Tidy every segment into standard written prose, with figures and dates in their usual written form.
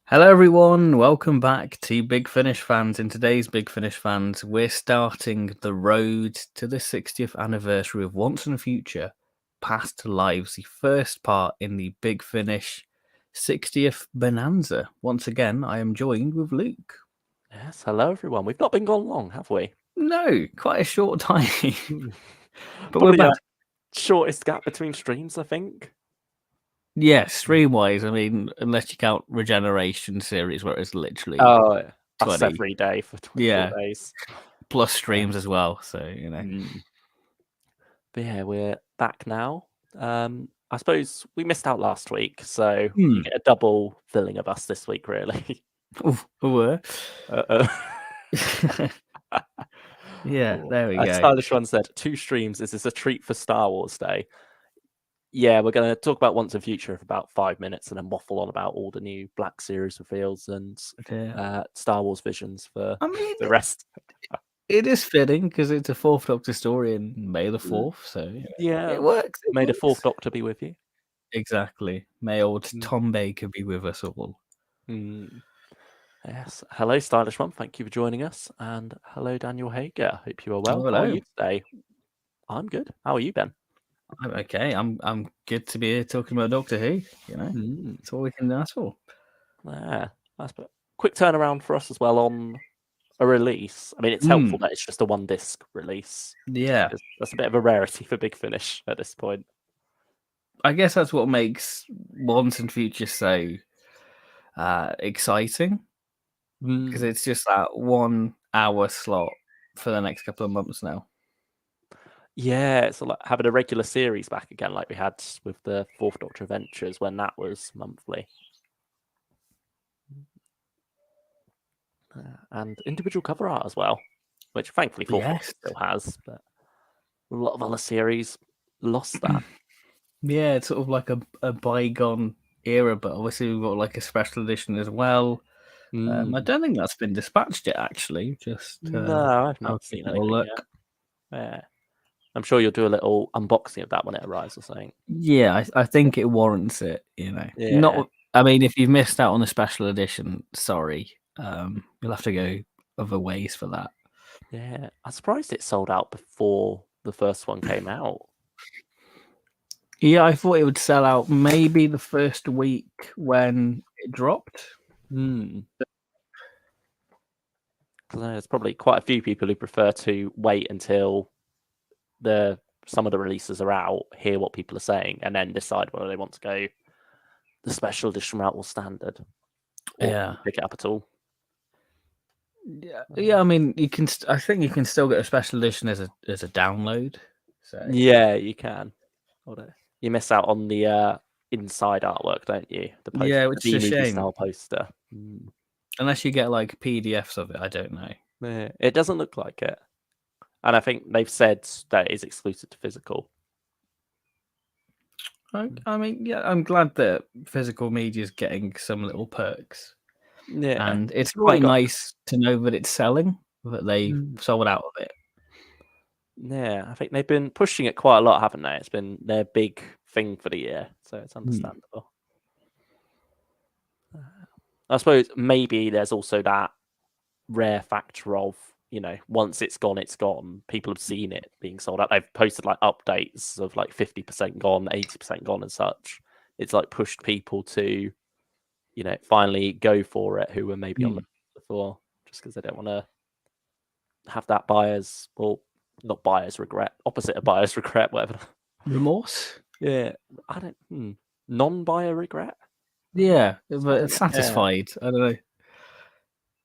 Hello, everyone. Welcome back to Big Finish Fans. In today's Big Finish Fans, we're starting the road to the 60th anniversary of Once and Future Past Lives, the first part in the Big Finish 60th Bonanza. Once again, I am joined with Luke. Yes, hello everyone. We've not been gone long, have we? No, quite a short time, but we're Probably back. shortest gap between streams, I think. Yeah, stream-wise, I mean, unless you count Regeneration series, where it's literally Oh, us 20, every day for 24 yeah, days. plus Yeah. streams as well. So, But yeah, we're back now. I suppose we missed out last week, so you get a double filling of us this week, really. Uh-oh. Yeah, there we go. Stylish One said, 2 streams. Is this a treat for Star Wars Day? Yeah, we're going to talk about Once and Future for about 5 minutes and then waffle on about all the new Black Series reveals and Star Wars visions for I mean, the rest. it is fitting because it's a Fourth Doctor story in May the 4th, so Yeah, it works. may the Fourth Doctor be with you. Exactly. May old Tom Baker be with us all. Yes. Hello, Stylish One. Thank you for joining us. And hello, Daniel Hager. Hope you are well. Oh, How are hello. you today? I'm good. How are you, Ben? I'm okay. I'm good to be here talking about Doctor Who. That's all we can ask for. Yeah, that's a quick turnaround for us as well on a release. I mean, it's helpful that it's just a 1-disc release. Yeah, That's a bit of a rarity for Big Finish at this point. I guess that's what makes Once and Future so exciting because it's just that 1 hour slot for the next couple of months now. Yeah, it's like having a regular series back again, like we had with the Fourth Doctor Adventures when that was monthly. And individual cover art as well, which thankfully Fourth Doctor still has, but a lot of other series lost that. Yeah, it's sort of like a bygone era, but obviously we've got like a special edition as well. I don't think that's been dispatched yet, actually. Just No, I've not seen anything yet. Yeah, I'm sure you'll do a little unboxing of that when it arrives or something. Yeah, I think it warrants it. Yeah. Not. I mean, if you've missed out on the special edition, sorry. You'll have to go other ways for that. Yeah, I'm surprised it sold out before the first one came out. Yeah, I thought it would sell out maybe the first week when it dropped. There's probably quite a few people who prefer to wait until some of the releases are out, hear what people are saying, and then decide whether they want to go the special edition route or standard, or pick it up at all. Yeah. I mean, you can. I think you can still get a special edition as a download. So yeah, you can. You miss out on the inside artwork, don't you? The poster, yeah, which the is a movie shame. style poster. Unless you get like PDFs of it, I don't know. Yeah, it doesn't look like it, and I think they've said that it is exclusive to physical. I mean, yeah, I'm glad that physical media is getting some little perks. Yeah, and it's quite nice to know that it's selling, that they sold out of it. Yeah, I think they've been pushing it quite a lot, haven't they? It's been their big thing for the year, so it's understandable. I suppose maybe there's also that rare factor of, once it's gone, it's gone. People have seen it being sold out. They've posted like updates of like 50% gone, 80% gone and such. It's like pushed people to, finally go for it who were maybe on the before, just because they don't want to have that buyer's, or not buyer's regret, opposite of buyer's regret, whatever. Remorse? Yeah, I don't. Non-buyer regret. Yeah, but it's satisfied. I don't know.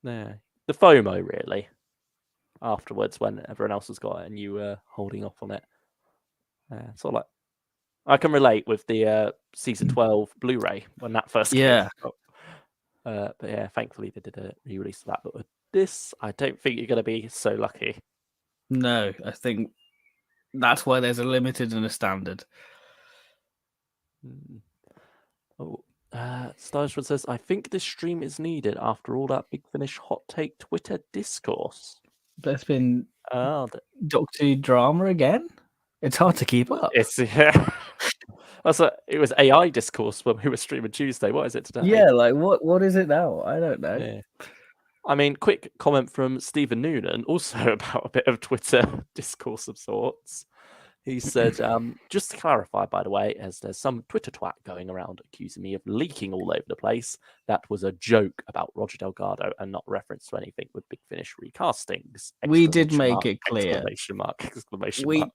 Yeah, the FOMO really. Afterwards, when everyone else has got it and you were holding off on it. Sort of like I can relate with the season 12 Blu-ray when that first came out. But yeah, thankfully they did a re-release of that. But with this, I don't think you're going to be so lucky. No, I think that's why there's a limited and a standard. Stylish says, I think this stream is needed after all that Big Finish hot take Twitter discourse. There's been Doctor Who drama again. It's hard to keep up. It was AI discourse when we were streaming Tuesday. What is it today? Yeah, like what is it now? I don't know. Yeah. I mean, quick comment from Stephen Noonan, also about a bit of Twitter discourse of sorts. He said, just to clarify, by the way, as there's some Twitter twat going around accusing me of leaking all over the place, that was a joke about Roger Delgado and not reference to anything with Big Finish recastings. We did make Mark, it clear. exclamation mark, exclamation We mark.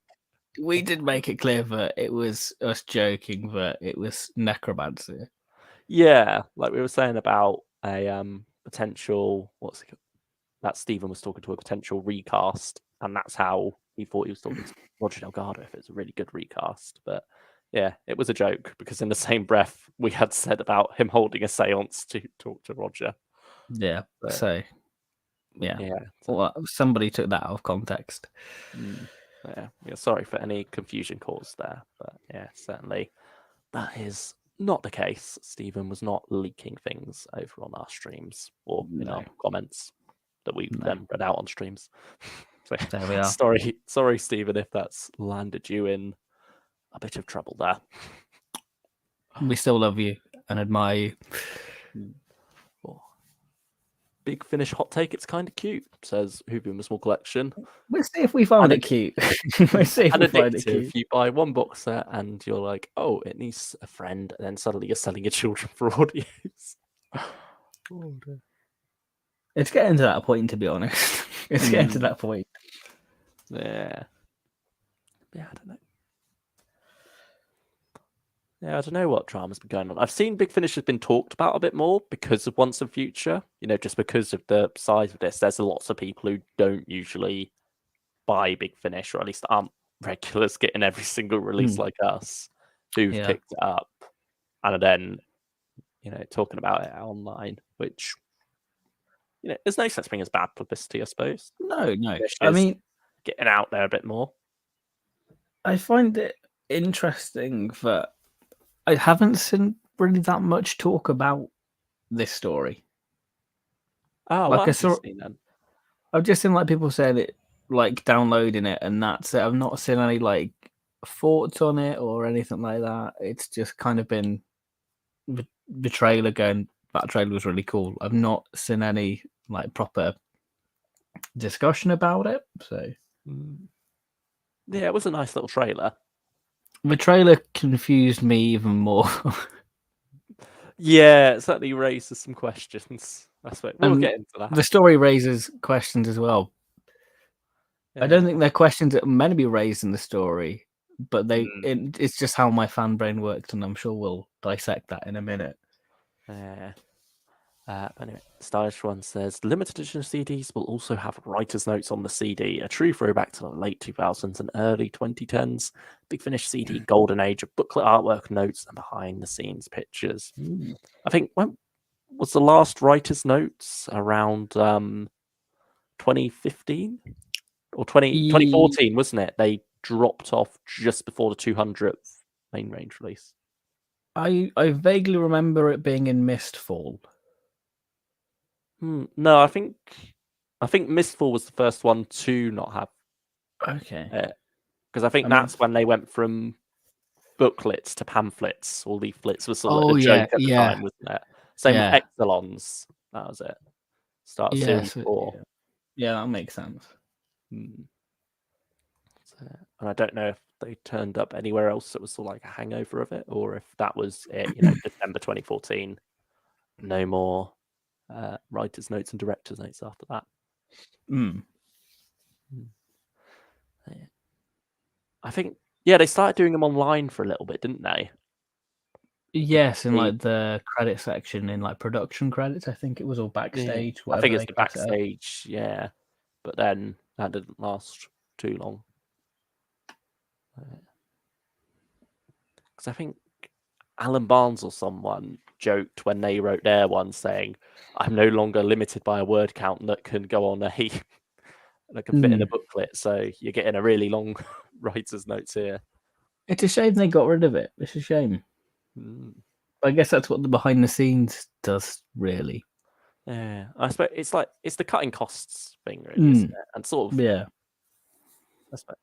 we did make it clear that it was us joking, that it was necromancy. Yeah, like we were saying about a potential, what's it called? That Stephen was talking to a potential recast, and that's how he thought he was talking to Roger Delgado if it's a really good recast. But yeah, it was a joke because in the same breath we had said about him holding a seance to talk to Roger. Yeah. But, so yeah. yeah. Well, somebody took that out of context. Yeah, sorry for any confusion caused there, but yeah, certainly that is not the case. Stephen was not leaking things over on our streams or in our comments that we then read out on streams. So, there we are. Sorry, Stephen, if that's landed you in a bit of trouble there. We still love you and admire you. Big Finish hot take. It's kind of cute, says Hoovy in a Small Collection. We'll see if we find it cute. We'll see if we find it cute. You buy one box set and you're like, oh, it needs a friend, and then suddenly you're selling your children for audios. Oh, dear. It's getting to that point, to be honest. It's getting to that point. Yeah. Yeah, I don't know. Yeah, I don't know what drama's been going on. I've seen Big Finish has been talked about a bit more because of Once and Future. Just because of the size of this, there's lots of people who don't usually buy Big Finish, or at least aren't regulars getting every single release like us, who've picked it up and are then, talking about it online, which, there's no such thing as bad publicity, I suppose. No. I mean, getting out there a bit more. I find it interesting that I haven't seen really that much talk about this story. Oh, like what have you seen then? I've just seen people saying it, downloading it, and that's it. I've not seen any thoughts on it or anything like that. It's just kind of been the trailer going, that trailer was really cool. I've not seen any proper discussion about it. So yeah, it was a nice little trailer. The trailer confused me even more. Yeah, it certainly raises some questions. We'll get into that. The story raises questions as well. Yeah. I don't think they're questions that are meant to be raised in the story, but it's just how my fan brain works, and I'm sure we'll dissect that in a minute. Yeah. Anyway, Stylish One says limited edition CDs will also have writer's notes on the CD, a true throwback to the late 2000s and early 2010s. Big Finish CD golden age of booklet artwork, notes, and behind the scenes pictures. I think when was the last writer's notes around 2015 or 2014, wasn't it? They dropped off just before the 200th main range release. I vaguely remember it being in Mistfall. No, I think Mistfall was the first one to not have. Okay. Because I think that's when they went from booklets to pamphlets or leaflets was sort of a joke at the time, wasn't it? Same with Exelons. That was it. Start of Series 4. Yeah, that makes sense. And I don't know if they turned up anywhere else that was sort of like a hangover of it, or if that was it, December 2014. No more writer's notes and director's notes after that. I think, they started doing them online for a little bit, didn't they? Yes, in the credit section, in production credits, I think it was all backstage. I think it's the backstage, yeah. But then that didn't last too long. Because I think Alan Barnes or someone joked when they wrote their one saying, I'm no longer limited by a word count that can go on that can fit in a booklet. So you're getting a really long writer's notes here. It's a shame they got rid of it. It's a shame. I guess that's what the behind the scenes does, really. Yeah, I suppose it's the cutting costs thing, really, isn't it? And sort of I suppose,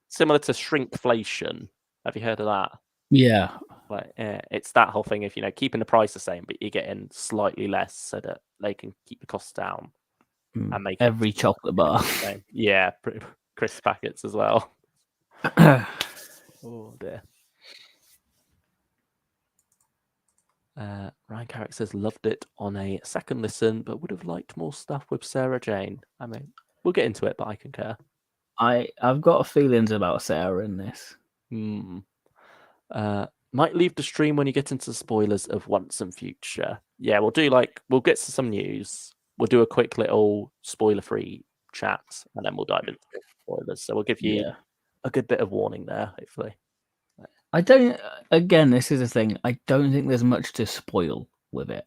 similar to shrinkflation. Have you heard of that? Yeah. Like, it's that whole thing of keeping the price the same, but you're getting slightly less so that they can keep the costs down and make Every chocolate bar. Yeah, crisp packets as well. Oh dear. Ryan Carrick says loved it on a second listen, but would have liked more stuff with Sarah Jane. I mean, we'll get into it, but I concur. I've got feelings about Sarah in this. Might leave the stream when you get into spoilers of Once and Future. Yeah, we'll get to some news. We'll do a quick little spoiler-free chat, and then we'll dive into spoilers. So we'll give you a good bit of warning there, hopefully. I don't. Again, this is the thing. I don't think there's much to spoil with it.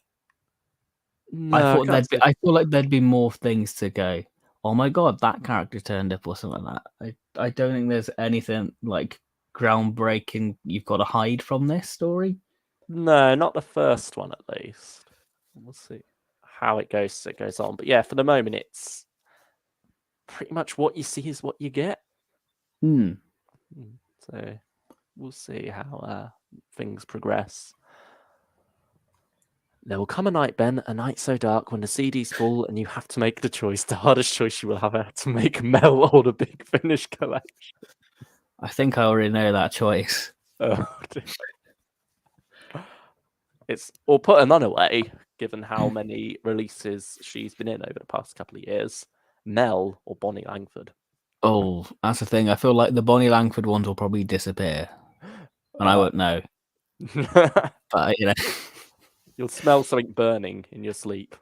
No, I feel like there'd be more things to go. Oh my god, that character turned up or something like that. I don't think there's anything like groundbreaking you've got to hide from this story. No, not the first one at least. We'll see how it goes as it goes on. But yeah, for the moment, it's pretty much what you see is what you get. So we'll see how things progress. There will come a night, Ben, a night so dark when the CD's full and you have to make the choice, the hardest choice you will have to make Mel or the Big Finish collection. I think I already know that choice. Oh, or put another way, given how many releases she's been in over the past couple of years, Mel or Bonnie Langford. Oh, that's the thing. I feel like the Bonnie Langford ones will probably disappear, and I won't know. But you'll smell something burning in your sleep.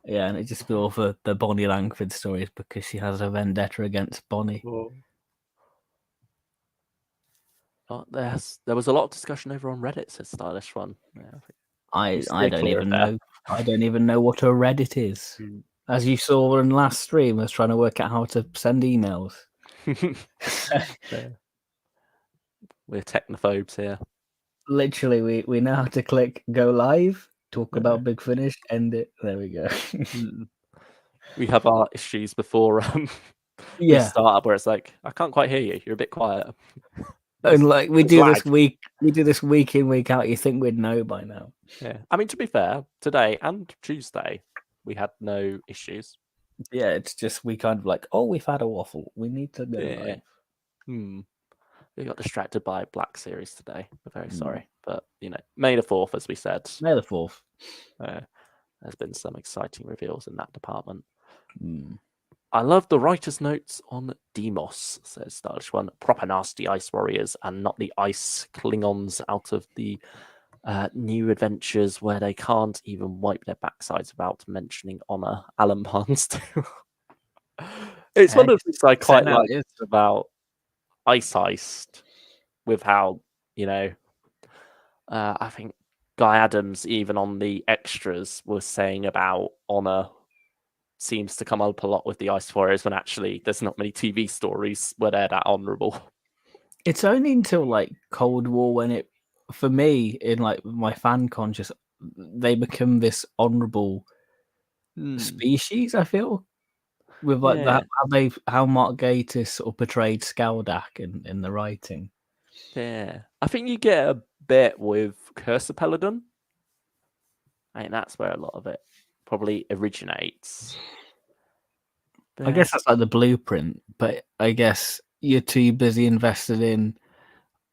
Yeah, and it just be all for the Bonnie Langford stories because she has a vendetta against Bonnie. Oh, there was a lot of discussion over on Reddit, says Stylish One. Yeah, I don't even know. I don't even know what a Reddit is. As you saw in last stream, I was trying to work out how to send emails. We're technophobes here. Literally, we know how to click go live, talk about Big Finish, end it. There we go. We have our issues before we start up where it's like, I can't quite hear you. You're a bit quiet. And like we do this week in, week out. You think we'd know by now. Yeah. I mean, to be fair, today and Tuesday, we had no issues. Yeah, it's just we kind of like, oh, we've had a waffle. We need to go live. We got distracted by Black Series today. We're very sorry. But, May the 4th, as we said. May the 4th. There's been some exciting reveals in that department. I love the writer's notes on Demos, says Stylish One. Proper nasty ice warriors and not the ice Klingons out of the new adventures where they can't even wipe their backsides without mentioning honor. Alan Barnes too. It's one of the things I quite like about Ice Heist with how, I think Guy Adams, even on the extras, was saying about honor seems to come up a lot with the Ice Warriors when actually there's not many TV stories where they're that honorable. It's only until like Cold War when it, for me, in like my fan conscious, they become this honorable species. I feel with like how Mark Gatiss sort of portrayed Skaldak in the writing. Yeah, I think you get a bit with Curse of Peladon. I think that's where a lot of it probably originates. I guess that's like the blueprint, but I guess you're too busy invested in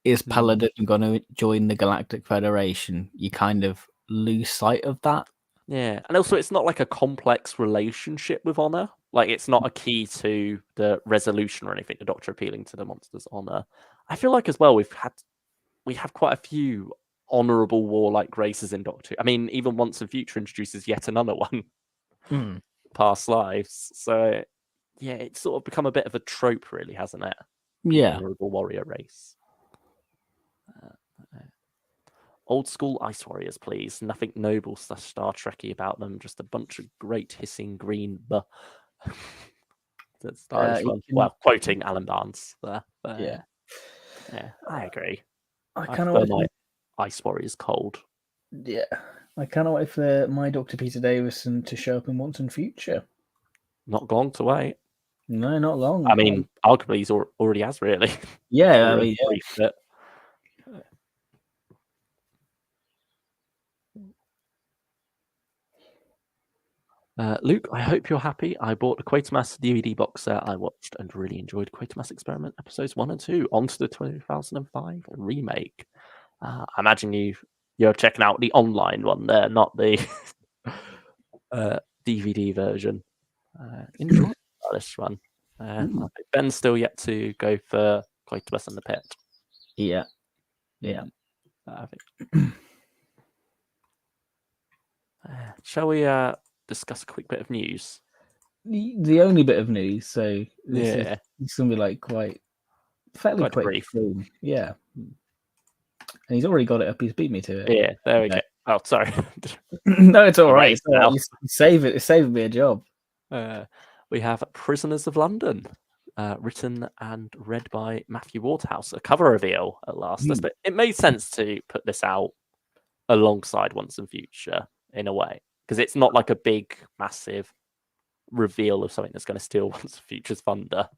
is Paladin going to join the Galactic Federation? You kind of lose sight of that. Yeah, and also it's not like a complex relationship with honor. Like it's not a key to the resolution or anything. The Doctor appealing to the monster's honor. I feel like as well we have quite a few honorable warlike races in Doctor. I mean, even Once and Future introduces yet another one. Past lives. So yeah, it's sort of become a bit of a trope, really, hasn't it? Yeah. Honorable warrior race. Old school Ice Warriors, please. Nothing noble / Star Trekky about them. Just a bunch of great hissing green. That's stylish one. Well, quoting Alan Barnes there. But, yeah, I agree. I kind of my Ice Warriors cold. Yeah, I kind of wait for my Dr. Peter Davison to show up in Once and Future. Not long to wait. No, not long. I mean, arguably he's already has really. Yeah, I mean, Luke, I hope you're happy. I bought the Quatermass DVD box set I watched and really enjoyed Quatermass Experiment episodes 1 and 2 onto the 2005 remake. I imagine you're checking out the online one there, not the DVD version. Enjoy this one. I think Ben's still yet to go for Quatermass and the Pit. Yeah. I think. Shall we discuss a quick bit of news? The only bit of news, so this Yeah. is going to be like fairly quick. brief. Soon. Yeah. And he's already got it up. He's beat me to it. Yeah, there we go. Oh, sorry. No, it's all right. Erased now. You save it. It's saving me a job. We have Prisoners of London, written and read by Matthew Waterhouse. A cover reveal at last. But it made sense to put this out alongside Once and Future in a way, because it's not like a big, massive reveal of something that's going to steal Once and Future's thunder.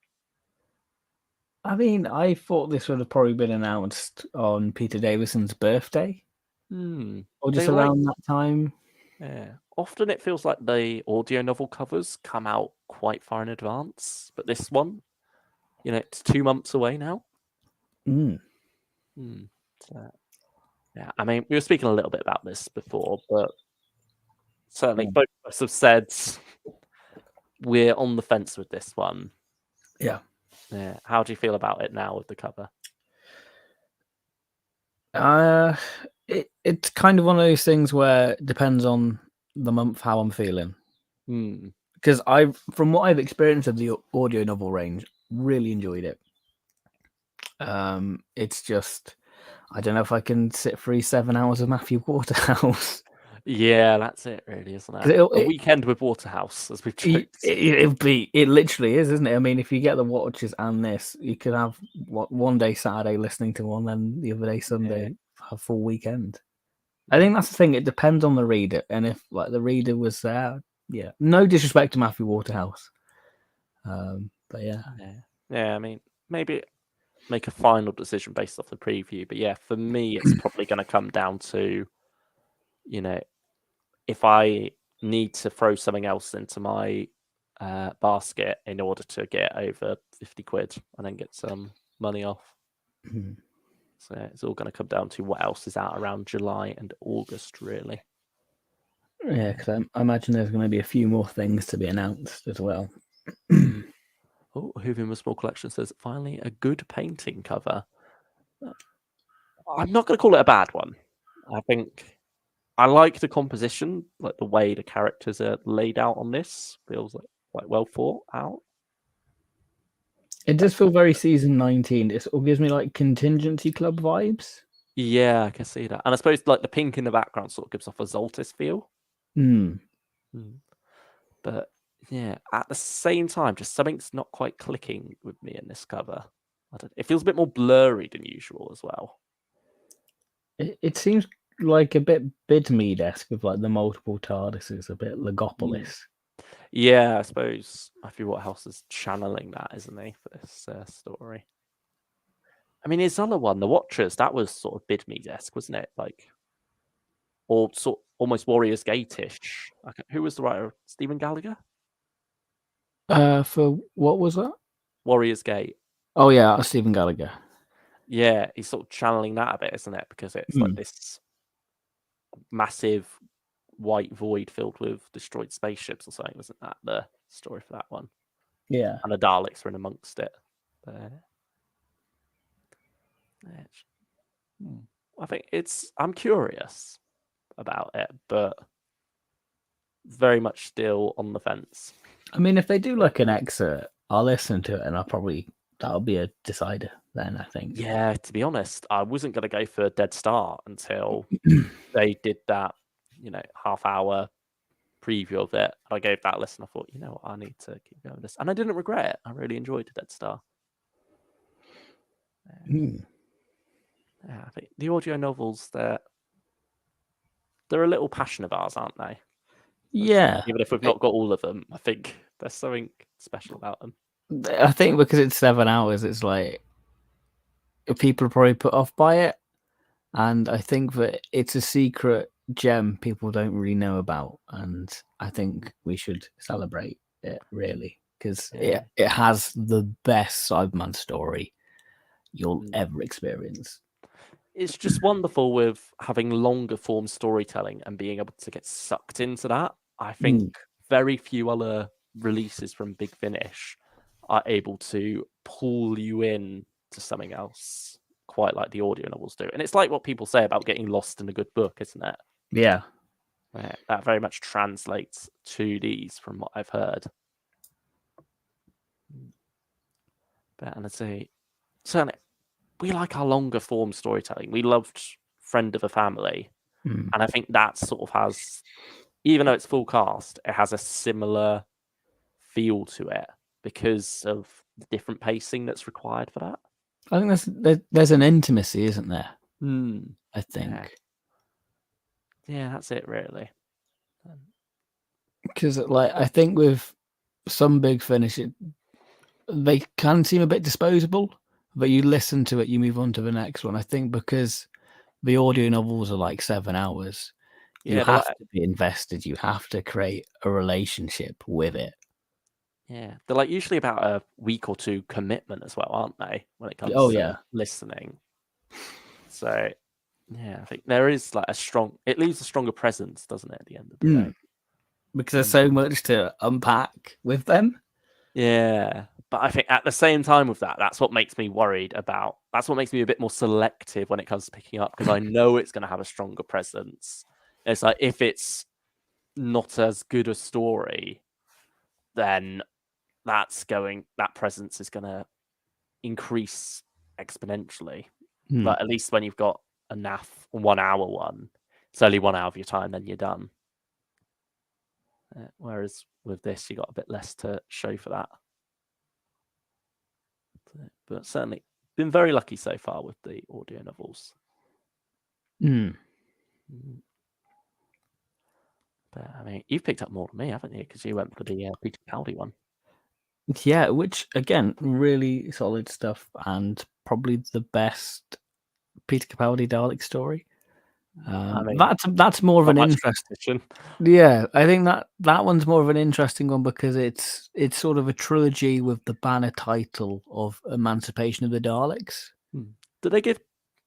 I mean, I thought this would have probably been announced on Peter Davison's birthday, or just around that time. Yeah. Often it feels like the audio novel covers come out quite far in advance, but this one, it's 2 months away now. So, yeah, I mean, we were speaking a little bit about this before, but certainly both of us have said we're on the fence with this one. Yeah. How do you feel about it now with the cover? It's kind of one of those things where it depends on the month how I'm feeling. Because from what I've experienced of the audio novel range, really enjoyed it. It's just, I don't know if I can sit through 7 hours of Matthew Waterhouse. Yeah, that's it, really, isn't it? A weekend with Waterhouse, as we've chosen. It literally is, isn't it? I mean, if you get the watches and this, you could have one day Saturday listening to one, then the other day Sunday, a full weekend. I think that's the thing. It depends on the reader, and if the reader was there, no disrespect to Matthew Waterhouse, but yeah. I mean, maybe make a final decision based off the preview, but for me, it's probably going to come down to, if I need to throw something else into my basket in order to get over 50 quid and then get some money off. So it's all going to come down to what else is out around July and August, really. Yeah, because I imagine there's going to be a few more things to be announced as well. Oh, Hoovian with Small Collection says, finally, a good painting cover. I'm not going to call it a bad one. I think I like the composition, like the way the characters are laid out on this. Feels like quite well thought out. It does feel very season 19. It sort of gives me like Contingency Club vibes. Yeah, I can see that. And I suppose like the pink in the background sort of gives off a Zoltis feel. But yeah, at the same time, just something's not quite clicking with me in this cover. It feels a bit more blurry than usual as well. It seems like a bit Bidmead-esque with like the multiple TARDISes, a bit Legopolis. Yeah, I suppose Matthew Waterhouse is channeling that, isn't he, for this story? I mean, his other one, The Watchers, that was sort of Bidmead-esque, wasn't it? Like, or sort almost Warriors Gate-ish. Who was the writer? Stephen Gallagher? For what was that? Warriors Gate. Oh yeah, Stephen Gallagher. Yeah, he's sort of channeling that a bit, isn't it? Because it's like this massive white void filled with destroyed spaceships or something. Wasn't that the story for that one? Yeah. And the Daleks are in amongst it. I think I'm curious about it, but very much still on the fence. I mean, if they do like an excerpt, I'll listen to it and that'll be a decider then, I think. Yeah, to be honest, I wasn't going to go for a dead start until they did that, half-hour preview of it. I gave that a listen. I thought, I need to keep going with this. And I didn't regret it. I really enjoyed the Dead Star. Yeah, I think the audio novels, they're a little passion of ours, aren't they? Yeah. Even if we've not got all of them, I think there's something special about them. I think because it's 7 hours, it's like people are probably put off by it. And I think that it's a secret gem people don't really know about, and I think we should celebrate it really because Yeah. it has the best Cyberman story you'll Mm. ever experience. It's just wonderful with having longer form storytelling and being able to get sucked into that. I think very few other releases from Big Finish are able to pull you in to something else quite like the audio novels do. And it's like what people say about getting lost in a good book, isn't it? Yeah. That very much translates to these from what I've heard. But and I'd say certainly we like our longer form storytelling. We loved Friend of a Family. Mm. And I think that sort of has, even though it's full cast, it has a similar feel to it because of the different pacing that's required for that. I think there's an intimacy, isn't there? I think. Yeah, that's it really. Because like I think with some Big Finish, they can seem a bit disposable, but you listen to it, you move on to the next one. I think because the audio novels are like 7 hours, you Yeah, have to be invested. You have to create a relationship with it. Yeah, they're like usually about a week or two commitment as well, aren't they? When it comes to listening. So yeah, I think there is like it leaves a stronger presence, doesn't it, at the end of the day? Because there's so much to unpack with them. Yeah, but I think at the same time with that, that's what makes me worried about. That's what makes me a bit more selective when it comes to picking up because I know it's going to have a stronger presence. It's like if it's not as good a story, then that presence is going to increase exponentially. But at least when you've got a NAF 1 hour one, it's only 1 hour of your time, then you're done. Whereas with this, you got a bit less to show for that. But certainly been very lucky so far with the audio novels. But I mean, you've picked up more than me, haven't you? Because you went for the Peter Capaldi one. Yeah, which again, really solid stuff, and probably the best Peter Capaldi Dalek story. I mean, that's more of an interesting. Yeah, I think that one's more of an interesting one because it's sort of a trilogy with the banner title of Emancipation of the Daleks. Do they give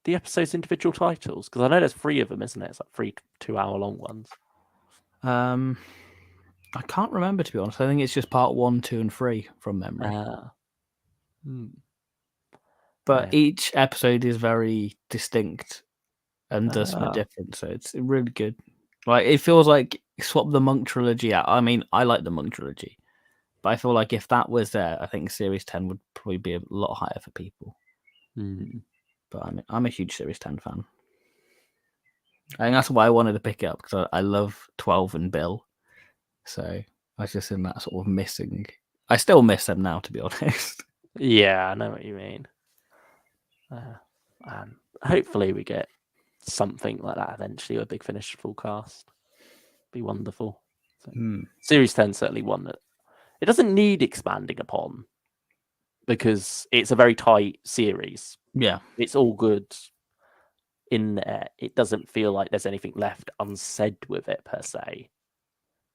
the episodes individual titles? Because I know there's 3 of them, isn't it? It's like 3 2-hour-long ones. I can't remember, to be honest. I think it's just part 1, 2, and 3 from memory. But each episode is very distinct and does something different, so it's really good. Like it feels like swap the Monk trilogy out. I mean, I like the Monk trilogy, but I feel like if that was there, I think Series 10 would probably be a lot higher for people. But I'm a huge Series 10 fan. I think that's why I wanted to pick it up because I love 12 and Bill. So I was just in that sort of missing. I still miss them now, to be honest. Yeah, I know what you mean. Hopefully we get something like that eventually, a Big Finish full cast. Be wonderful. So, Series 10 certainly one that it doesn't need expanding upon because it's a very tight series. Yeah. It's all good in there. It doesn't feel like there's anything left unsaid with it per se.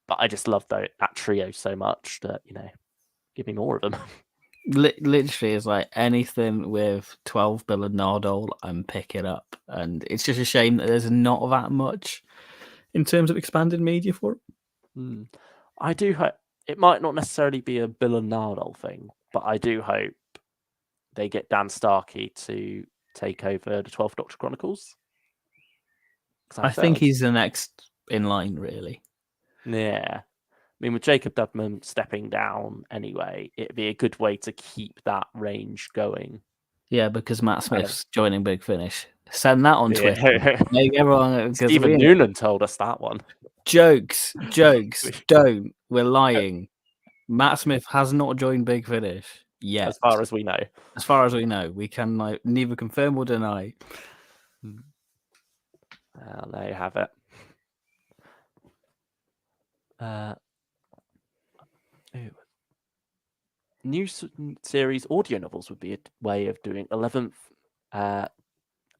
But I just love that trio so much that, give me more of them. Literally, it's like anything with 12 Bill and Nardole, I'm picking up. And it's just a shame that there's not that much in terms of expanded media for it. I do hope it might not necessarily be a Bill and Nardole thing, but I do hope they get Dan Starkey to take over the 12th Doctor Chronicles. I think he's the next in line, really. Yeah. I mean, with Jacob Dudman stepping down anyway, it'd be a good way to keep that range going. Yeah, because Matt Smith's joining Big Finish. Send that on Twitter. Make everyone. Stephen Noonan told us that one. Jokes. Don't. We're lying. Matt Smith has not joined Big Finish yet. As far as we know. As far as we know. We can neither confirm or deny. Well, there you have it. New series audio novels would be a way of doing 11th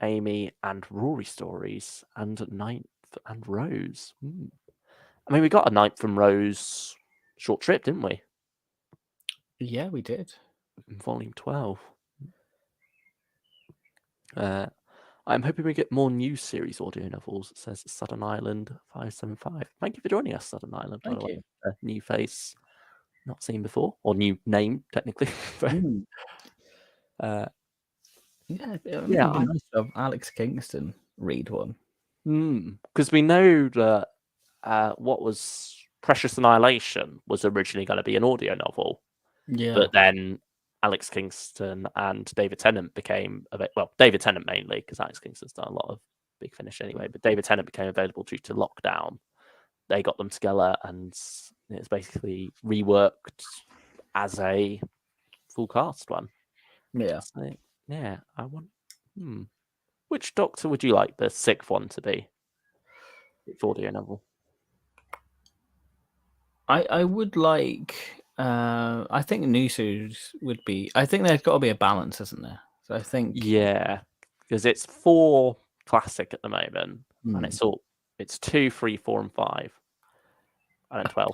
Amy and Rory stories and 9th and Rose. I mean, we got a Ninth from Rose short trip, didn't we? Yeah, we did. In volume 12. I'm hoping we get more new series audio novels. It says Sudden Island 575. Thank you for joining us, Sudden Island, by Thank the way. you. A new face, not seen before, or new name, technically. Yeah, I mean, Yeah, it'd be nice to have Alex Kingston read one. because we know that what was Precious Annihilation was originally going to be an audio novel, Yeah. but then Alex Kingston and David Tennant became David Tennant mainly, because Alex Kingston's done a lot of Big Finish anyway, but David Tennant became available due to lockdown. They got them together, and it's basically reworked as a full cast one. Yeah. So, yeah, I want. Which Doctor would you like the sixth one to be? It's audio novel. I would like. I think new series would be. I think there's got to be a balance, isn't there? So I think. Yeah, because it's 4 classic at the moment, and it's 2, 3, 4, and 5, and then 12.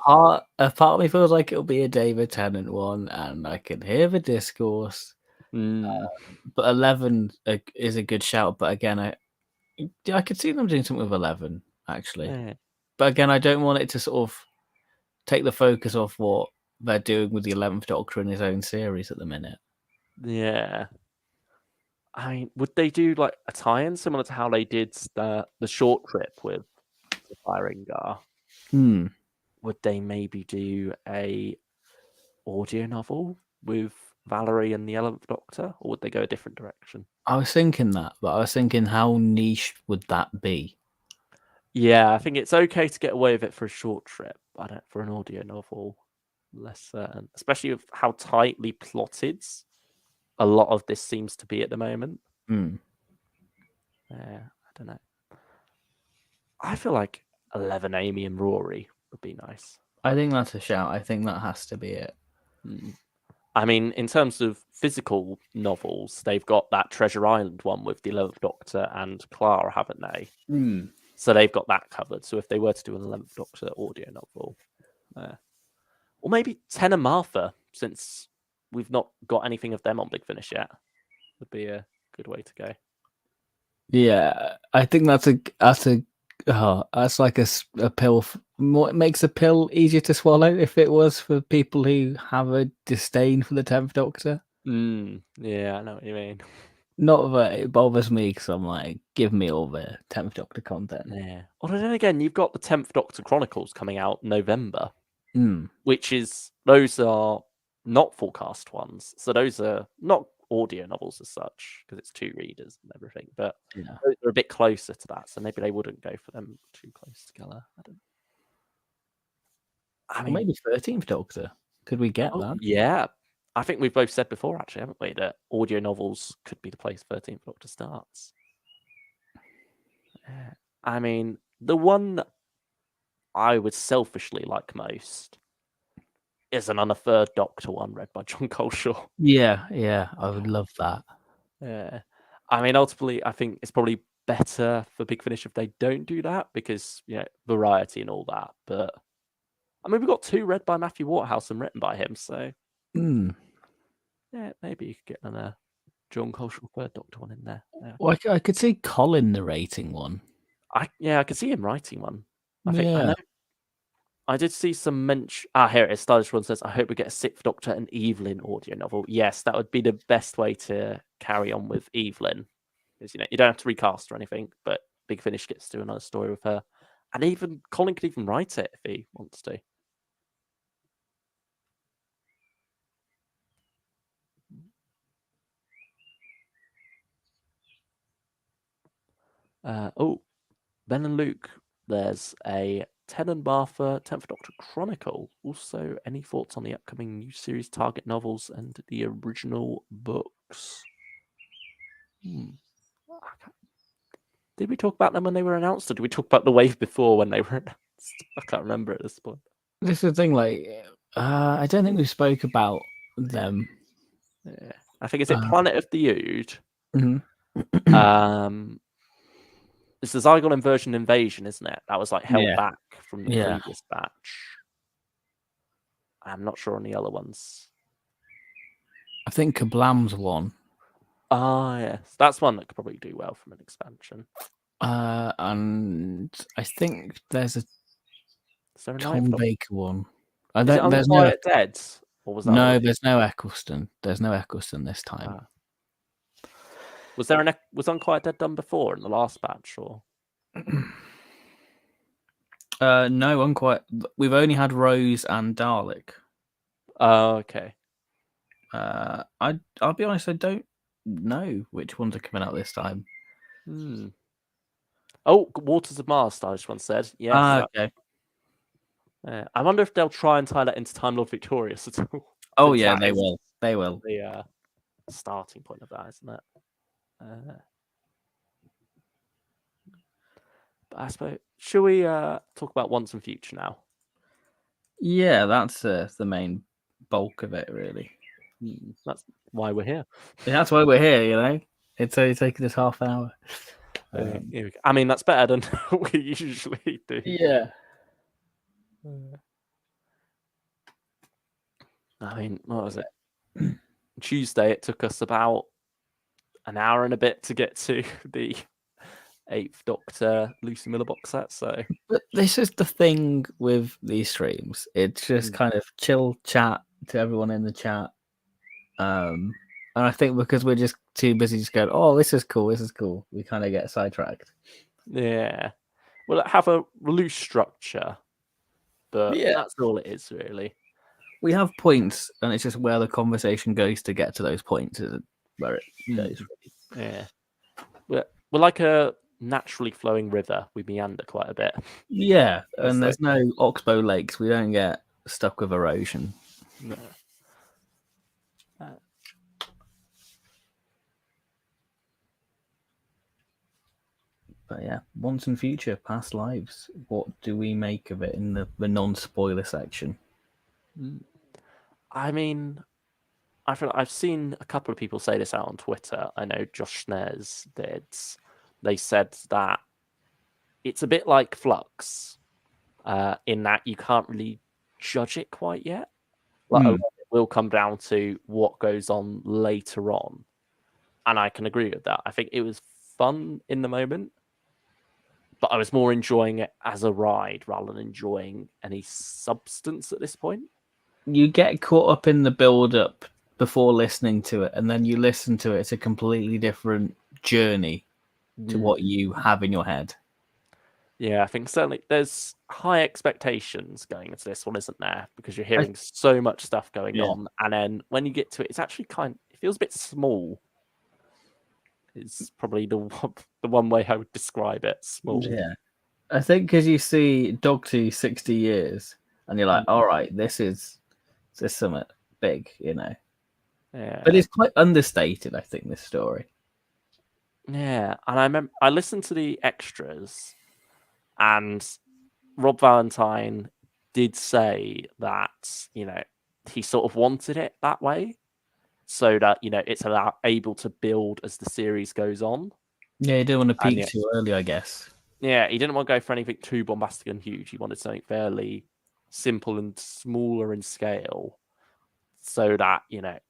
A part of me feels like it'll be a David Tennant one, and I can hear the discourse. But 11 is a good shout. But again, I could see them doing something with 11 actually. Yeah. But again, I don't want it to sort of take the focus off what they're doing with the 11th Doctor in his own series at the minute. Yeah. I mean, would they do like a tie-in similar to how they did the short trip with the Firingar? Would they maybe do a audio novel with Valerie and the 11th Doctor, or would they go a different direction? I was thinking that, but I was thinking how niche would that be? Yeah, I think it's okay to get away with it for a short trip, but for an audio novel, less certain. Especially with how tightly plotted a lot of this seems to be at the moment. Hmm. I don't know. I feel like 11 Amy and Rory would be nice. I think that's a shout. I think that has to be it. I mean, in terms of physical novels, they've got that Treasure Island one with the 11th Doctor and Clara, haven't they? So they've got that covered. So if they were to do an 11th Doctor audio novel, or maybe 10 and Martha, since we've not got anything of them on Big Finish yet, would be a good way to go. Yeah, I think that's like a pill. It makes a pill easier to swallow if it was for people who have a disdain for the 10th Doctor. Yeah, I know what you mean. Not that it bothers me, because I'm like, give me all the 10th Doctor content. Yeah. Although then again, you've got the 10th Doctor Chronicles coming out November, which is, those are not full cast ones. So those are not audio novels as such, because it's 2 readers and everything, but they're a bit closer to that. So maybe they wouldn't go for them too close together. I mean, maybe 13th Doctor. Could we get that? Yeah. I think we've both said before, actually, haven't we, that audio novels could be the place 13th Doctor starts. I mean, the one I would selfishly like most is another 3rd Doctor one read by John Coleshaw. Yeah, I would love that. Yeah. I mean, ultimately, I think it's probably better for Big Finish if they don't do that, because, variety and all that. But, I mean, we've got 2 read by Matthew Waterhouse and written by him, so... Yeah, maybe you could get another John Coleshaw 3rd Doctor one in there. Yeah. Well, I could see Colin narrating one. I could see him writing one. I did see some mention. Here it is. Stylish one says, "I hope we get a 6th Doctor and Evelyn audio novel." Yes, that would be the best way to carry on with Evelyn. Because you don't have to recast or anything, but Big Finish gets to do another story with her, and even Colin could even write it if he wants to. Ben and Luke, there's a 10 and Martha 10th Doctor Chronicle. Also, any thoughts on the upcoming new series Target novels and the original books? Did we talk about them when they were announced, or did we talk about the wave before when they were announced? I can't remember at this point. This is the thing, I don't think we spoke about them. Yeah. I think it's Planet of the Ood. It's the Zygon invasion, isn't it? That was like held back from the previous batch. I'm not sure on the other ones. I think Kablam's one. Ah, yes. That's one that could probably do well from an expansion. And I think there's a Tom Baker one. Is it Unquiet Dead? Or was that no, there's no Eccleston. There's no Eccleston this time. Was Unquiet Dead done before in the last batch, or? No, Unquiet. We've only had Rose and Dalek. Oh, okay. I'll be honest. I don't know which ones are coming out this time. Oh, Waters of Mars, Stylish one said. Yes. Okay. I wonder if they'll try and tie that into Time Lord Victorious at all. Oh yeah, they will. They will. The starting point of that, isn't it? But I suppose, should we talk about Once and Future now? Yeah, that's the main bulk of it, really. That's why we're here. Yeah, that's why we're here, you know. It's only taken us half an hour. I mean, that's better than we usually do. Yeah. I mean, what was it? Tuesday, it took us about an hour and a bit to get to the 8th Doctor Lucy Miller box set. So, but this is the thing with these streams. It's just kind of chill chat to everyone in the chat. And I think because we're just too busy just going, oh, this is cool, we kind of get sidetracked. Yeah. Well, have a loose structure, but that's all it is, really. We have points, and it's just where the conversation goes to get to those points is where it goes. Yeah. We're like a naturally flowing river. We meander quite a bit. Yeah, and there's no oxbow lakes. We don't get stuck with erosion. No. But yeah, Once and Future, Past Lives. What do we make of it in the non-spoiler section? I mean, I feel like I've seen a couple of people say this out on Twitter. I know Josh Snares did. They said that it's a bit like Flux, in that you can't really judge it quite yet. Like, a lot of it will come down to what goes on later on. And I can agree with that. I think it was fun in the moment, but I was more enjoying it as a ride rather than enjoying any substance at this point. You get caught up in the build-up before listening to it, and then you listen to it. It's a completely different journey to what you have in your head. Yeah, I think certainly there's high expectations going into this one, isn't there? Because you're hearing so much stuff going on, and then when you get to it, it's actually it feels a bit small. It's probably the one way I would describe it. Small. Yeah, I think because you see Doctor 60 years, and you're like, all right, this is something big, you know. Yeah, but it's quite understated. I think this story. Yeah, and I remember I listened to the extras, and Rob Valentine did say that he sort of wanted it that way, so that it's able to build as the series goes on. Yeah, he didn't want to peak too early, I guess. Yeah, he didn't want to go for anything too bombastic and huge. He wanted something fairly simple and smaller in scale, so that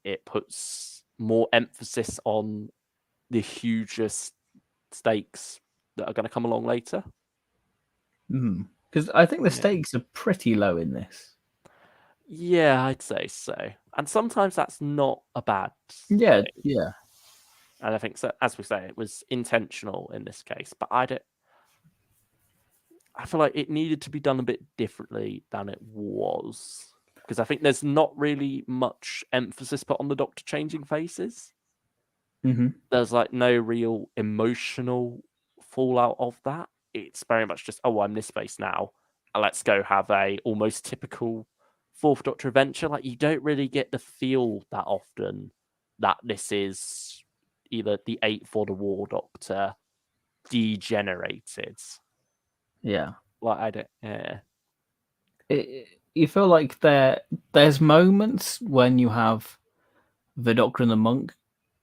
it puts more emphasis on the hugest stakes that are going to come along later. Because I think the stakes are pretty low in this. Yeah, I'd say so. And sometimes that's not a bad thing. Yeah. And I think, so, as we say, it was intentional in this case. But I feel like it needed to be done a bit differently than it was. Because I think there's not really much emphasis put on the Doctor changing faces. There's no real emotional fallout of that. It's very much just, oh, I'm this face now. Let's go have a almost typical Fourth Doctor adventure. You don't really get the feel that often that this is either the Eighth or the War Doctor degenerated. Yeah. I don't. Yeah. You feel like there's moments when you have the Doctor and the Monk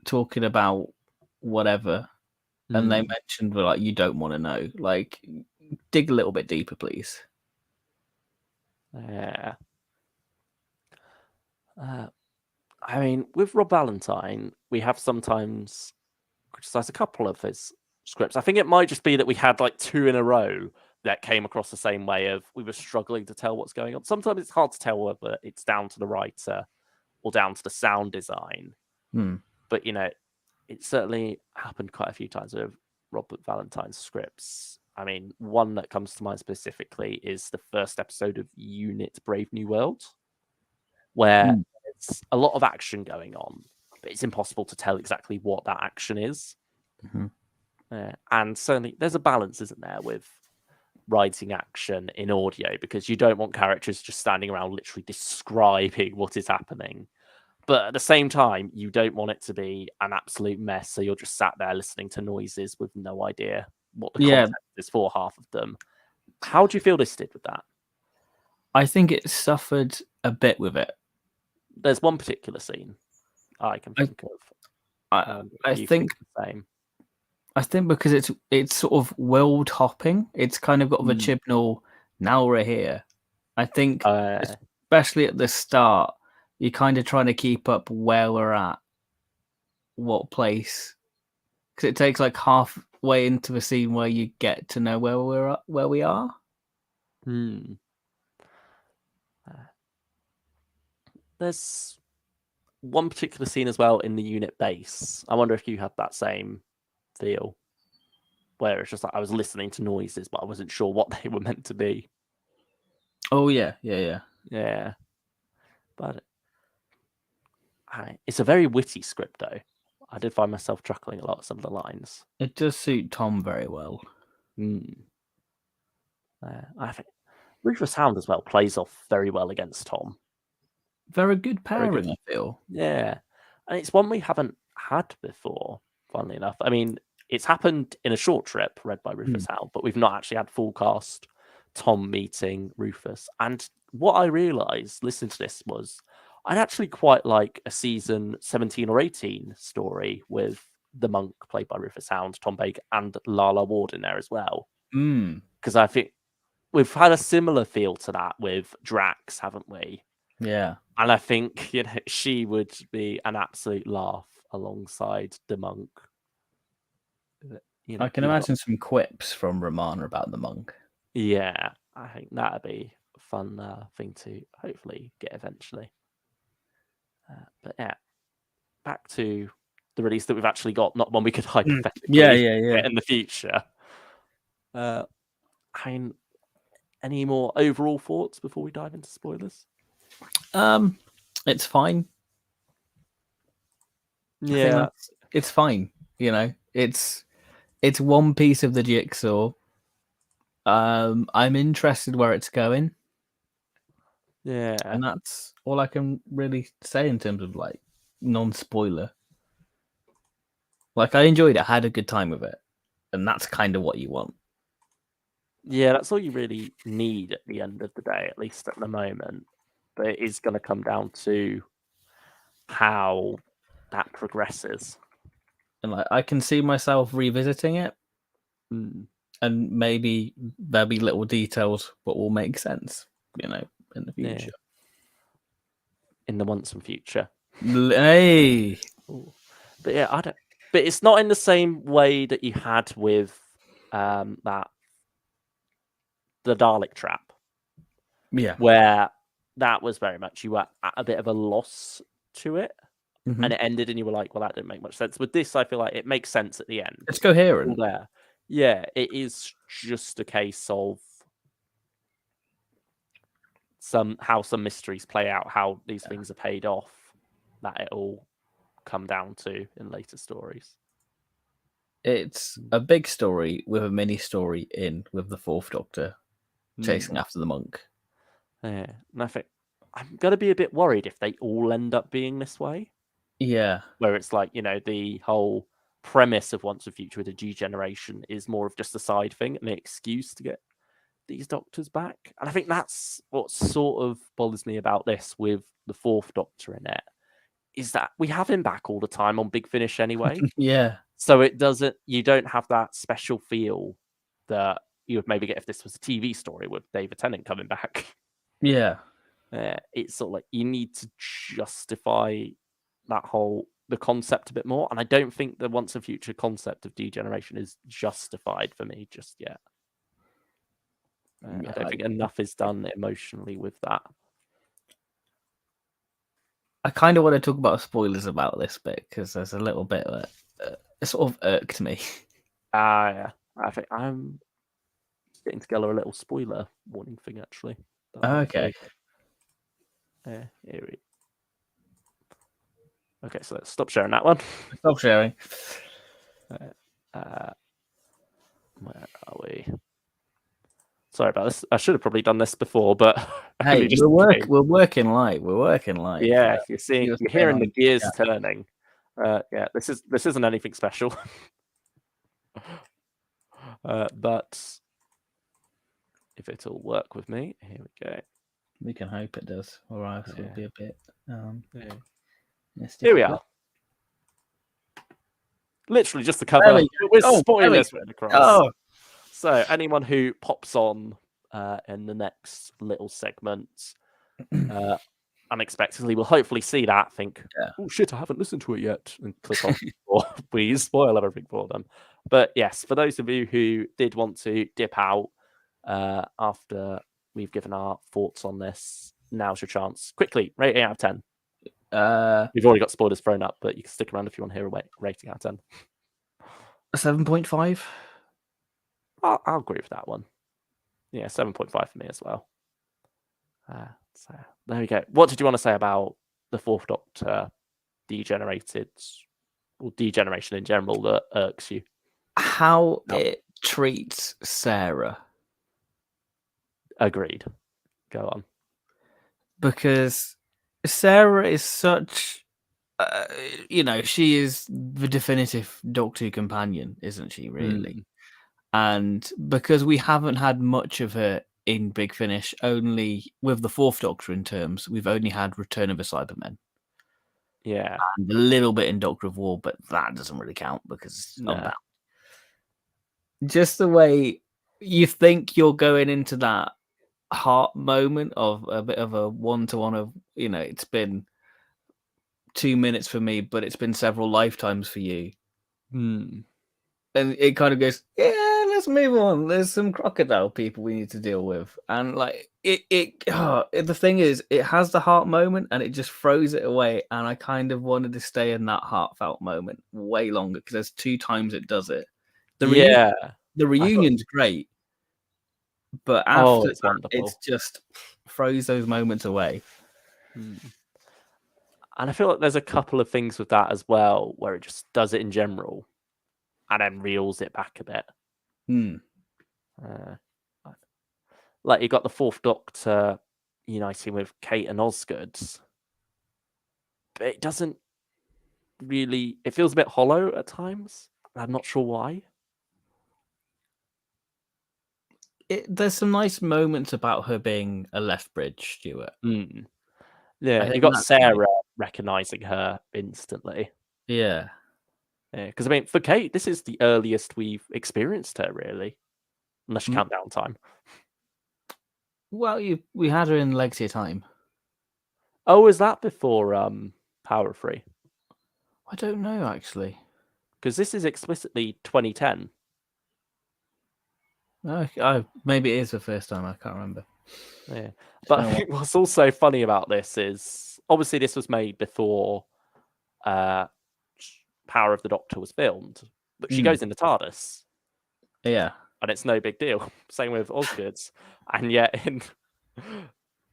talking about whatever, and they Hmm. mentioned were like, you don't want to know. Like, dig a little bit deeper, please. Yeah. I mean, with Rob Valentine, we have sometimes criticized a couple of his scripts. I think it might just be that we had like 2 in a row that came across the same way of we were struggling to tell what's going on. Sometimes it's hard to tell whether it's down to the writer or down to the sound design. Hmm. But it certainly happened quite a few times with Robert Valentine's scripts. I mean, one that comes to mind specifically is the first episode of Unit Brave New World, where Hmm. it's a lot of action going on, but it's impossible to tell exactly what that action is. Mhm. And certainly there's a balance, isn't there, with writing action in audio, because you don't want characters just standing around literally describing what is happening. But at the same time, you don't want it to be an absolute mess. So you're just sat there listening to noises with no idea what the Yeah, context is for half of them. How do you feel this did with that? I think it suffered a bit with it. There's one particular scene I can I think of. I, I You think think the same? I think because it's sort of world hopping. It's kind of got the Mm. Chibnall. Now we're here. I think, Uh, especially at the start, you're kind of trying to keep up where we're at, what place, because it takes like halfway into the scene where you get to know where we are. hmm. There's one particular scene as well in the unit base. I wonder if you had that same feel, where it's just like I was listening to noises, but I wasn't sure what they were meant to be. Oh yeah. Yeah, but it's a very witty script, though. I did find myself chuckling a lot at some of the lines. It does suit Tom very well. Hmm. I think Rufus Hound as well plays off very well against Tom. Very good Very good. pairing, I feel. Yeah, and it's one we haven't had before. Funnily enough, I mean, it's happened in a short trip read by Rufus Hound, but we've not actually had full cast Tom meeting Rufus. And what I realised listening to this was I'd actually quite like a season 17 or 18 story with the monk played by Rufus Hound, Tom Baker, and Lala Ward in there as well. Mm, Because I think we've had a similar feel to that with Drax, haven't we? yeah. And I think she would be an absolute laugh alongside the monk. I can You've got imagine some quips from Romana about the monk. yeah. I think that'd be a fun thing to hopefully get eventually. But yeah, back to the release that we've actually got, not one we could hypothetically Yeah. get in the future. I mean, any more overall thoughts before we dive into spoilers? It's fine. I think Yeah, it's fine. You know, it's one piece of the jigsaw. I'm interested where it's going, yeah. and that's all I can really say in terms of like non-spoiler. Like I enjoyed it, I had a good time with it, and that's kind of what you want. Yeah, that's all you really need at the end of the day, at least at the moment. But it is going to come down to how that progresses. And like I can see myself revisiting it, Mm. and maybe there'll be little details that will make sense, you know, in the Yeah. future. In the once and future. Hey, Ooh. But yeah, I don't. But it's not in the same way that you had with that the Dalek trap, yeah. where that was very much you were at a bit of a loss to it, Mhm. and it ended, and you were like, "Well, that didn't make much sense." With this, I feel like it makes sense at the end. It's It's all coherent. there. Yeah, it is just a case of how some mysteries play out, how these things are paid off, that it all come down to in later stories. It's a big story with a mini story in with the Fourth Doctor chasing after the monk. Yeah, and I think I'm gonna be a bit worried if they all end up being this way, Yeah, where it's like the whole premise of Once and Future with the G generation is more of just a side thing, an excuse to get these doctors back. And I think that's what sort of bothers me about this with the Fourth Doctor in it, is that we have him back all the time on Big Finish anyway. yeah. So it doesn't. You don't have that special feel that you would maybe get if this was a TV story with David Tennant coming back. Yeah. It's sort of like you need to justify the concept a bit more, and I don't think the once and future concept of degeneration is justified for me just yet. I don't think enough is done emotionally with that. I kind of want to talk about spoilers about this bit because there's a little bit that it sort of irked me. Yeah. I think I'm getting together a little spoiler warning thing actually. Okay. Here we. Okay, so let's stop sharing that one. Stop sharing. Where are we? Sorry about this. I should have probably done this before, but Hey, we're working live. We're working live. Yeah, you're hearing the gears turning. Yeah, this isn't anything special. But if it'll work with me, here we go. We can hope it does, or else it'll be a bit. Here we are. Literally just the cover with spoilers written across. Oh. So anyone who pops on in the next little segment unexpectedly will hopefully see that, think, oh shit, I haven't listened to it yet, and click on or we spoil everything for them. But yes, for those of you who did want to dip out after we've given our thoughts on this, now's your chance. Quickly, rate 8 out of 10. We've already got spoilers thrown up, but you can stick around if you want to hear a rating out of 10. 7.5. I'll agree with that one. Yeah, 7.5 for me as well. So there we go. What did you want to say about the Fourth Doctor degeneration in general that irks you? How it treats Sarah. Agreed. Go on. Because Sarah is such, she is the definitive Doctor Who companion, isn't she, really? And because we haven't had much of her in Big Finish, only with the Fourth Doctor in terms, we've only had Return of the Cybermen. Yeah. And a little bit in Doctor of War, but that doesn't really count because it's unbound. Just the way you think you're going into that heart moment of a bit of a one-to-one of, it's been 2 minutes for me, but it's been several lifetimes for you. And it kind of goes, yeah, let's move on. There's some crocodile people we need to deal with. And like the thing is, it has the heart moment and it just throws it away. And I kind of wanted to stay in that heartfelt moment way longer because there's 2 times it does it. The reunion's great. But after it's wonderful. It's just throws those moments away. And I feel like there's a couple of things with that as well, where it just does it in general and then reels it back a bit. Like you got the Fourth Doctor uniting with Kate and Osgood, but it doesn't really. It feels a bit hollow at times. I'm not sure why. There's some nice moments about her being a Lethbridge Stewart. Yeah, you got Sarah recognizing her instantly. Yeah. Because I mean, for Kate, this is the earliest we've experienced her, really, unless you count down time. Well, we had her in Legacy of Time. Oh, was that before Power of Three? I don't know actually, because this is explicitly 2010. Maybe it is the first time. I can't remember. Yeah, but I think what's also funny about this is obviously this was made before Power of the Doctor was filmed, but she goes in the TARDIS. Yeah, and it's no big deal. Same with Osgood's, and yet in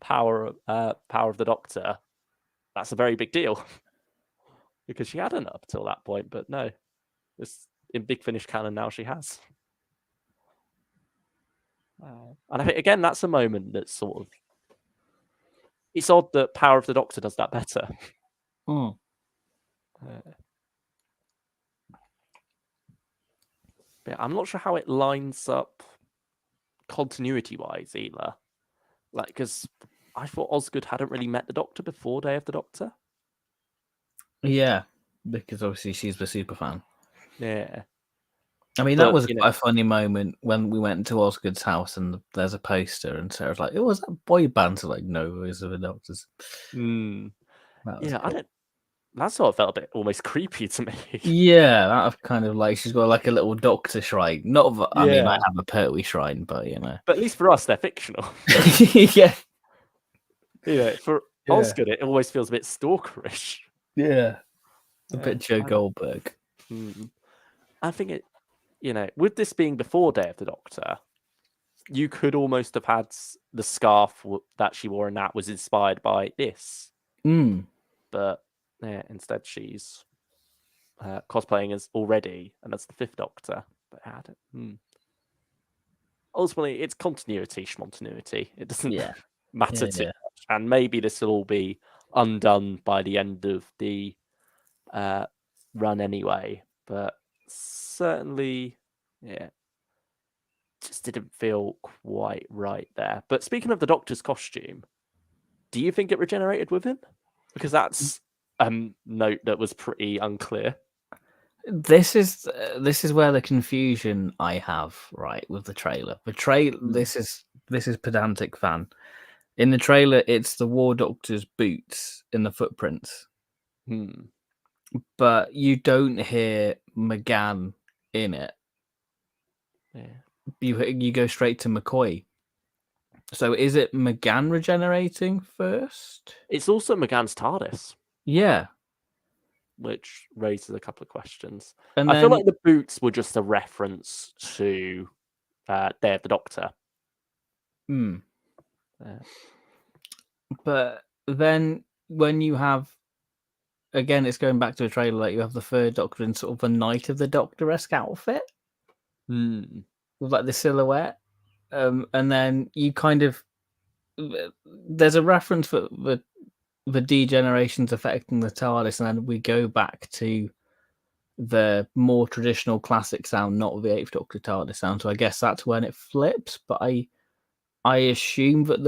Power of the Doctor, that's a very big deal because she hadn't up till that point. But no, it's in Big Finish canon now. She has. And I think again that's a moment that's sort of it's odd that Power of the Doctor does that better. Yeah, I'm not sure how it lines up continuity wise either. Like, because I thought Osgood hadn't really met the Doctor before Day of the Doctor. Yeah, because obviously she's the super fan. Yeah. I mean, that But, was quite a funny moment when we went to Osgood's house and there's a poster, and Sarah's like, "Oh, was that boy band?" So like, no, those are the Doctors. mm, That was yeah, I cool. don't. That sort of felt a bit almost creepy to me. Yeah, that of kind of like she's got like a little Doctor shrine. Not, I mean, I Yeah. have a Pertwee shrine, but But at least for us, they're fictional. yeah, For yeah, Osgood, it always feels a bit stalkerish. yeah. A Yeah, bit Joe Goldberg. I think with this being before Day of the Doctor, you could almost have had the scarf that she wore, and that was inspired by this. Mm. But instead she's cosplaying as already, and that's the Fifth Doctor. But ultimately, it's continuity, schmontinuity. It doesn't Yeah, matter yeah, too yeah. much, and maybe this will all be undone by the end of the run anyway. But certainly, yeah, just didn't feel quite right there. But speaking of the Doctor's costume, do you think it regenerated with him? Because that's note that was pretty unclear. This is where the confusion I have, right, with the trailer. The trailer. This is pedantic fan. In the trailer, it's the War Doctor's boots in the footprints, Hmm. but you don't hear McGann in it. Yeah. You go straight to McCoy. So is it McGann regenerating first? It's also McGann's TARDIS, Yeah, which raises a couple of questions. and I feel then like the boots were just a reference to Day of the Doctor. hmm. Uh, But then when you have again, it's going back to a trailer. Like you have the third Doctor in sort of a Night of the Doctor-esque outfit with like the silhouette, and then you kind of there's a reference for the degenerations affecting the TARDIS, and then we go back to the more traditional classic sound, not the Eighth Doctor TARDIS sound. So I guess that's when it flips. But I assume that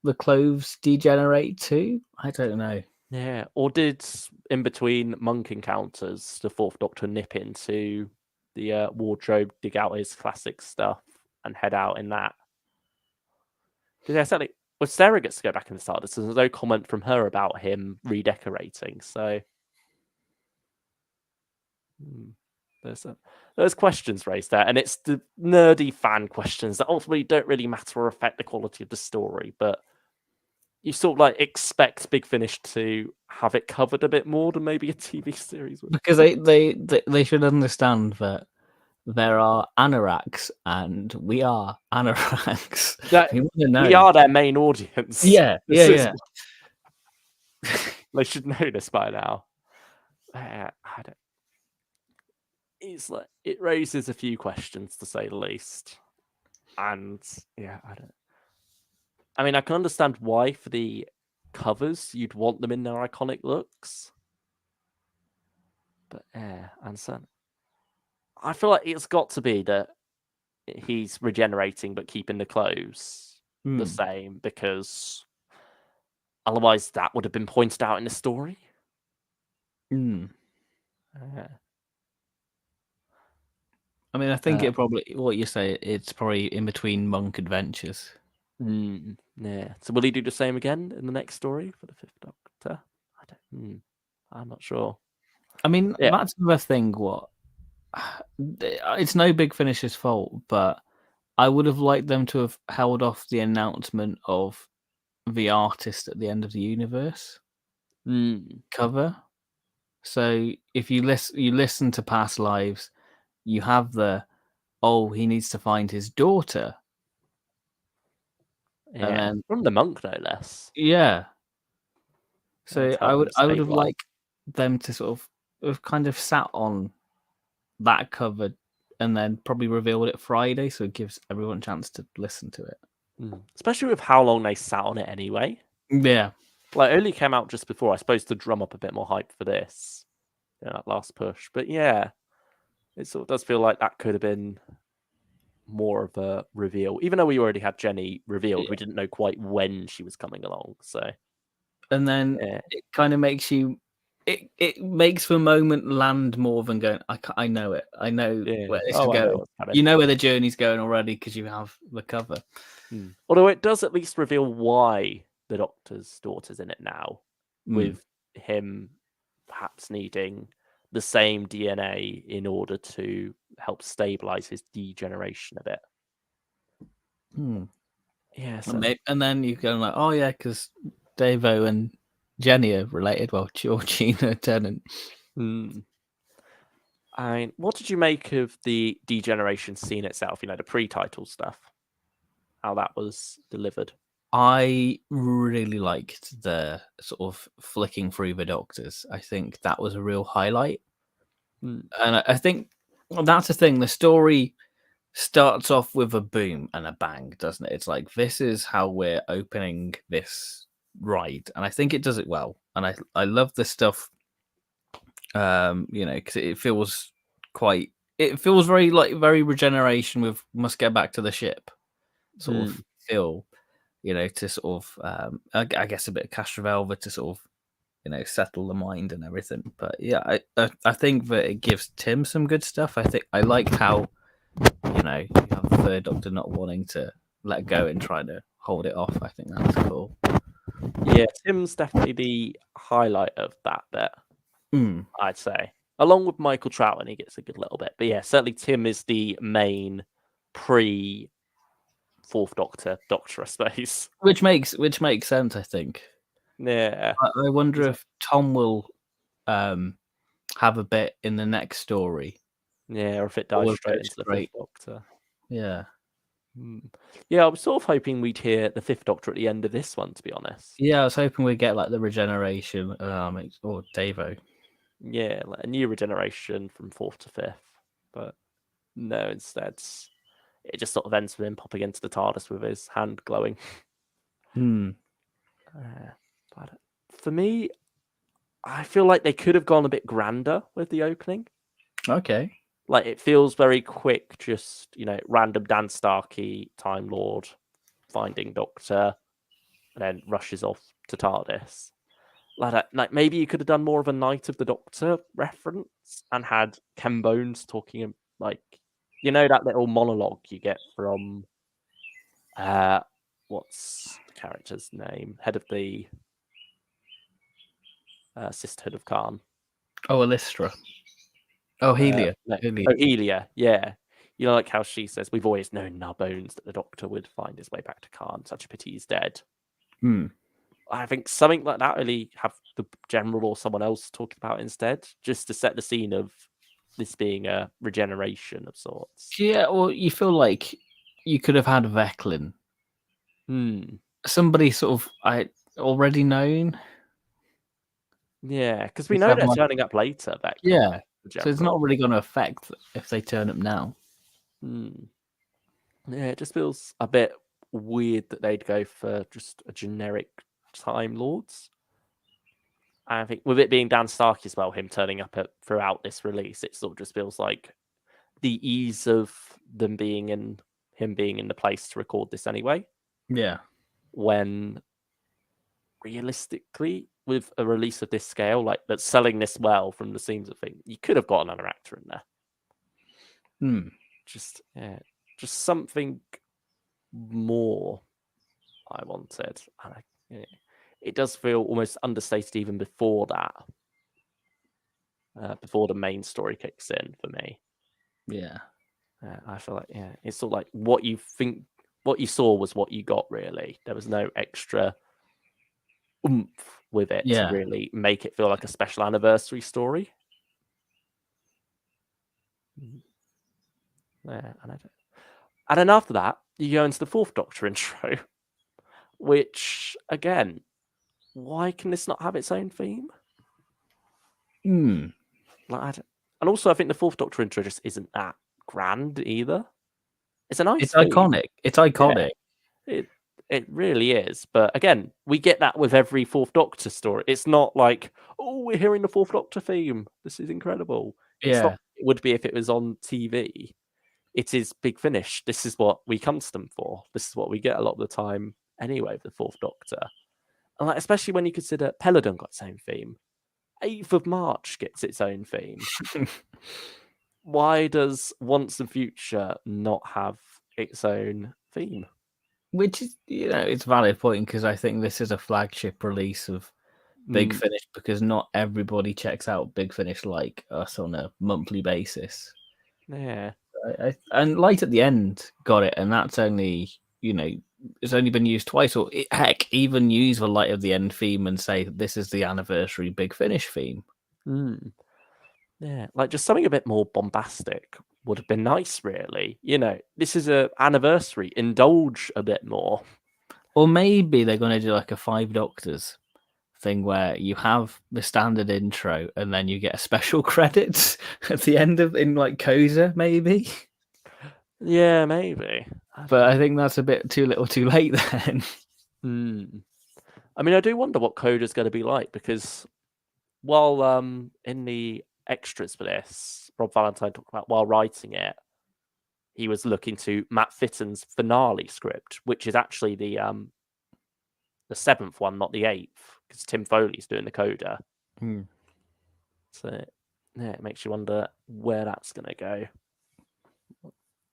the clothes degenerate too. I don't know. Yeah, or did in between monk encounters the Fourth Doctor nip into the wardrobe, dig out his classic stuff, and head out in that? Because certainly, well, Sarah gets to go back in the TARDIS. There's no comment from her about him redecorating. So there's questions raised there, and it's the nerdy fan questions that ultimately don't really matter or affect the quality of the story, but you sort of like expect Big Finish to have it covered a bit more than maybe a TV series would. Because they should understand that there are anoraks and we are anoraks. That We want to we know. are their main audience. Yeah, yeah, This is yeah. they should know this by now. I don't. It's like it raises a few questions to say the least, and yeah, I don't. I mean, I can understand why for the covers you'd want them in their iconic looks, but yeah, and so I feel like it's got to be that he's regenerating but keeping the clothes the Hmm. same because otherwise that would have been pointed out in the story. Hmm. Uh, I mean, I think uh, it probably what you say. It's probably in between Monk adventures. yeah. So will he do the same again in the next story for the Fifth Doctor? I'm not sure. I mean, Yeah. that's the thing. What it's no Big Finish's fault, but I would have liked them to have held off the announcement of the artist at the end of the universe cover. So if you listen to past lives, you have he needs to find his daughter, and Yeah. then From the monk, no less. yeah. So Tell I him would to I would stay have well. liked them to sort of have kind of sat on that cover and then probably revealed it Friday, so it gives everyone a chance to listen to it. Especially with how long they sat on it anyway. Yeah. Like, it only came out just before, I suppose, to drum up a bit more hype for this. That last push. But yeah, it sort of does feel like that could have been more of a reveal. Even though we already had Jenny revealed, we Yeah. didn't know quite when she was coming along. So And then yeah. it kind of makes you it makes the moment land more than going. I know it. I know Yeah. where this is Oh, I know going. what's coming. You know where the journey's going already because you have the cover. Although it does at least reveal why the Doctor's daughter's in it now, with him perhaps needing the same DNA in order to help stabilize his degeneration a bit. Yeah, so And then you go like, oh yeah, because Davo and Jenny are related. Well, Georgina Tennant. I mean, what did you make of the degeneration scene itself? You know, the pre-title stuff, how that was delivered. I really liked the sort of flicking through the Doctors. I think that was a real highlight. And I think that's the thing. The story starts off with a boom and a bang, doesn't it? It's like, this is how we're opening this ride. And I think it does it well. And I love this stuff, because it feels very regeneration with must get back to the ship sort of feel, to sort of, I guess a bit of Castrovelva to sort of, settle the mind and everything. But yeah, I think that it gives Tim some good stuff. I think I liked how, you have the third Doctor not wanting to let go and trying to hold it off. I think that's cool. Yeah, Tim's definitely the highlight of that bit, I'd say. Along with Michael Trout, and he gets a good little bit. But yeah, certainly Tim is the main pre-Fourth Doctor, I suppose. Which makes sense, I think. Yeah. I wonder if Tom will have a bit in the next story. Yeah, or if it dives straight into the Fifth Doctor. Yeah. Yeah, I was sort of hoping we'd hear the Fifth Doctor at the end of this one, to be honest. Yeah, I was hoping we'd get like the regeneration, or Davo. Yeah, like a new regeneration from Fourth to Fifth. But no, instead, it just sort of ends with him popping into the TARDIS with his hand glowing. But for me, I feel like they could have gone a bit grander with the opening. Okay. Like, it feels very quick, just, random Dan Starkey, Time Lord, finding Doctor, and then rushes off to TARDIS. Like maybe you could have done more of a Night of the Doctor reference and had Ken Bones talking, like, that little monologue you get from, what's the character's name? Head of the Sisterhood of Khan. Oh, Elistra. Oh, Helia. Helia, yeah. Like how she says, we've always known in our bones that the Doctor would find his way back to Khan. Such a pity he's dead. I think something like that really have the General or someone else talking about instead, just to set the scene of this being a regeneration of sorts. Yeah, well, you feel like you could have had Veclin. Somebody sort of I already known. Yeah, because we know they're turning up later. Veclin, yeah, so it's not really going to affect if they turn up now. Yeah, it just feels a bit weird that they'd go for just a generic Time Lords. I think with it being Dan Stark as well, him turning up throughout this release, it sort of just feels like the ease of him being in the place to record this anyway. Yeah. When realistically, with a release of this scale, like that's selling this well from the seams of things, you could have got another actor in there. Just something more I wanted. It does feel almost understated even before that. Before the main story kicks in for me. Yeah. I feel like, it's sort of like what you saw was what you got, really. There was no extra oomph with it to really make it feel like a special anniversary story. Yeah, and then after that, you go into the Fourth Doctor intro, which, again, why can this not have its own theme? And also, I think the Fourth Doctor intro just isn't that grand either. It's a nice It's theme. iconic. It's iconic. Yeah, it really is. But again, we get that with every Fourth Doctor story. It's not like, oh, we're hearing the Fourth Doctor theme. This is incredible. It's not. It would be if it was on TV. It is Big Finish. This is what we come to them for. This is what we get a lot of the time anyway with the Fourth Doctor. And especially when you consider Peladon got its own theme. 8th of March gets its own theme. Why does Once and Future not have its own theme? Which is, it's a valid point because I think this is a flagship release of Big Finish because not everybody checks out Big Finish like us on a monthly basis. Yeah. And Light at the End got it, and that's only, it's only been used twice. Or heck, even use the Light at the End theme and say this is the anniversary Big Finish theme. Yeah, like just something a bit more bombastic would have been nice, really. This is a anniversary. Indulge a bit more. Or maybe they're going to do like a Five Doctors thing where you have the standard intro and then you get a special credits at the end in like Koza, maybe. Yeah, maybe. But I think that's a bit too little too late then. I mean, I do wonder what Coda's going to be like because while in the extras for this, Rob Valentine talked about while writing it, he was looking to Matt Fitton's finale script, which is actually the 7th one, not the 8th, because Tim Foley's doing the coda. So yeah, it makes you wonder where that's going to go.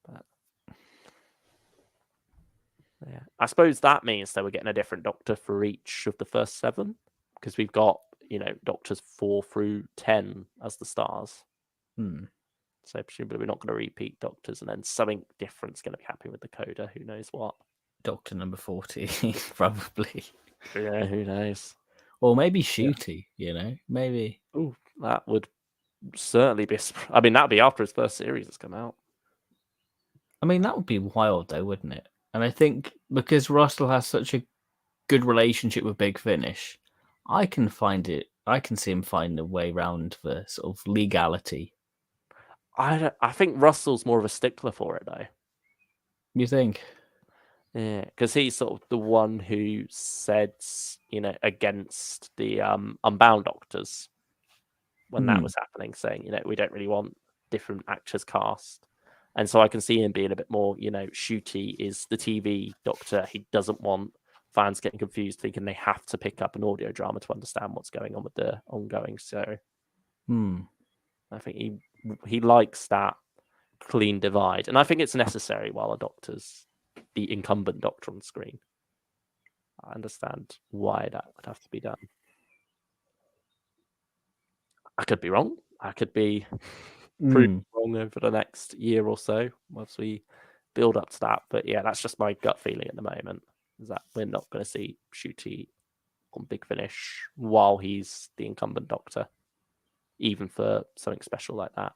But, yeah, I suppose that means that we're getting a different Doctor for each of the first 7, because we've got Doctors 4 through 10 as the stars. So presumably we're not going to repeat Doctors, and then something different's going to be happening with the coda. Who knows what? Doctor number 40, probably. Yeah, who knows? Or maybe Shooty, maybe. Oh, that would certainly be. I mean, that'd be after his first series has come out. I mean, that would be wild, though, wouldn't it? And I think because Russell has such a good relationship with Big Finish, I can see him finding a way around the sort of legality. I think Russell's more of a stickler for it, though. You think? Yeah, because he's sort of the one who said, against the Unbound Doctors when that was happening, saying, we don't really want different actors cast. And so I can see him being a bit more, Shooty is the TV Doctor. He doesn't want fans getting confused, thinking they have to pick up an audio drama to understand what's going on with the ongoing show. I think he likes that clean divide. And I think it's necessary while a Doctor's the incumbent Doctor on screen. I understand why that would have to be done. I could be wrong. I could be proved wrong over the next year or so once we build up to that. But yeah, that's just my gut feeling at the moment, is that we're not going to see Shooty on Big Finish while he's the incumbent Doctor, even for something special like that.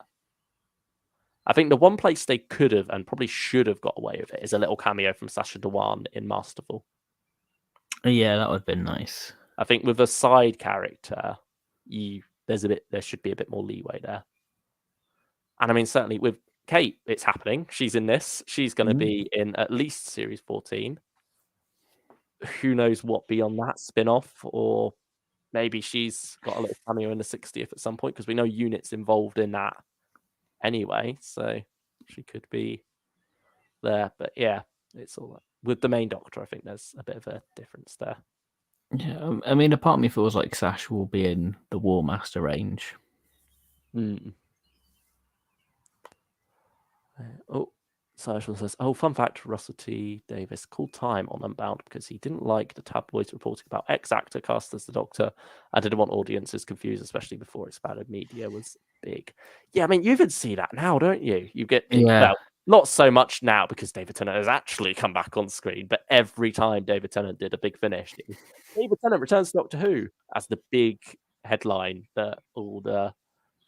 I think the one place they could have and probably should have got away with it is a little cameo from Sacha Dhawan in Masterful. Yeah, that would have been nice. I think with a side character, there should be a bit more leeway there. And I mean, certainly with Kate, it's happening. She's in this. She's going to be in at least Series 14. Who knows what beyond that spin-off, or maybe she's got a little cameo in the 60th at some point, because we know Unit's involved in that anyway, so she could be there. But yeah, it's all with the main Doctor. I think there's a bit of a difference there. Yeah, I mean, a part of me feels like Sash will be in the War Master range. Oh, Sergeant says, fun fact, Russell T. Davis called time on Unbound because he didn't like the tabloids reporting about ex-actor cast as the Doctor. I didn't want audiences confused, especially before expanded media was big. Yeah, I mean, you even see that now, don't you? You get, well, not so much now because David Tennant has actually come back on screen, but every time David Tennant did a Big Finish, David Tennant returns to Doctor Who as the big headline that all the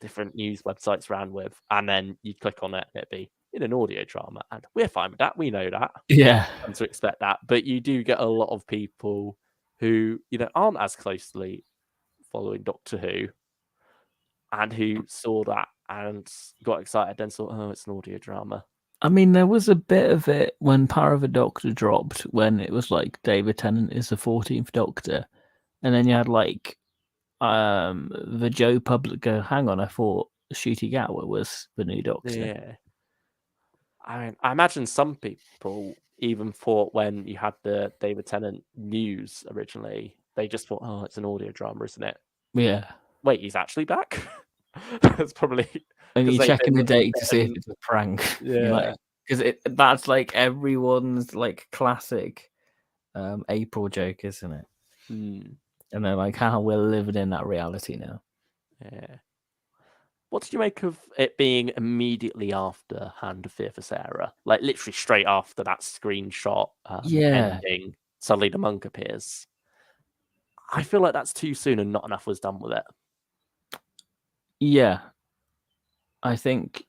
different news websites ran with, and then you'd click on it and it'd be in an audio drama, and we're fine with that. We know that. Yeah. And to expect that. But you do get a lot of people who, aren't as closely following Doctor Who and who saw that and got excited, then thought, oh, it's an audio drama. I mean, there was a bit of it when Power of the Doctor dropped, when it was like David Tennant is the 14th Doctor, and then you had like the Joe Public go, hang on, I thought Ncuti Gatwa was the new Doctor. Yeah. I mean, I imagine some people even thought when you had the David Tennant news originally, they just thought, oh, it's an audio drama, isn't it? Yeah. wait, he's actually back. That's probably And because you're they've checking been the a date bit to see if it's a prank. yeah. Because that's like everyone's like classic April joke, isn't it? Hmm. And they're like, how we're living in that reality now. Yeah. What did you make of it being immediately after Hand of Fear for Sarah? Like literally straight after that screenshot Yeah. ending, suddenly the monk appears. I feel like that's too soon and not enough was done with it. Yeah. I think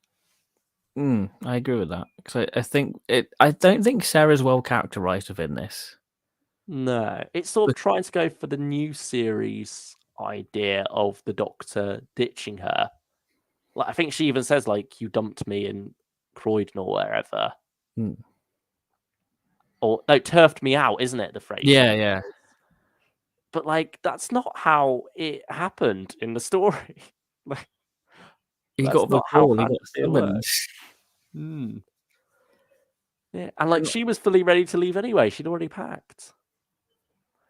I agree with that. Because I think I don't think Sarah's well characterized within this. No, it's sort of But trying to go for the new series idea of the Doctor ditching her. Like I think she even says like you dumped me in Croydon or wherever. Hmm. Or no, turfed me out, isn't it? The phrase she Yeah, uses. yeah. But like that's not how it happened in the story. Like He that's got the not how call, he got Fantasy summoned. works. Hmm. Yeah, and like And she was fully ready to leave anyway. She'd already packed.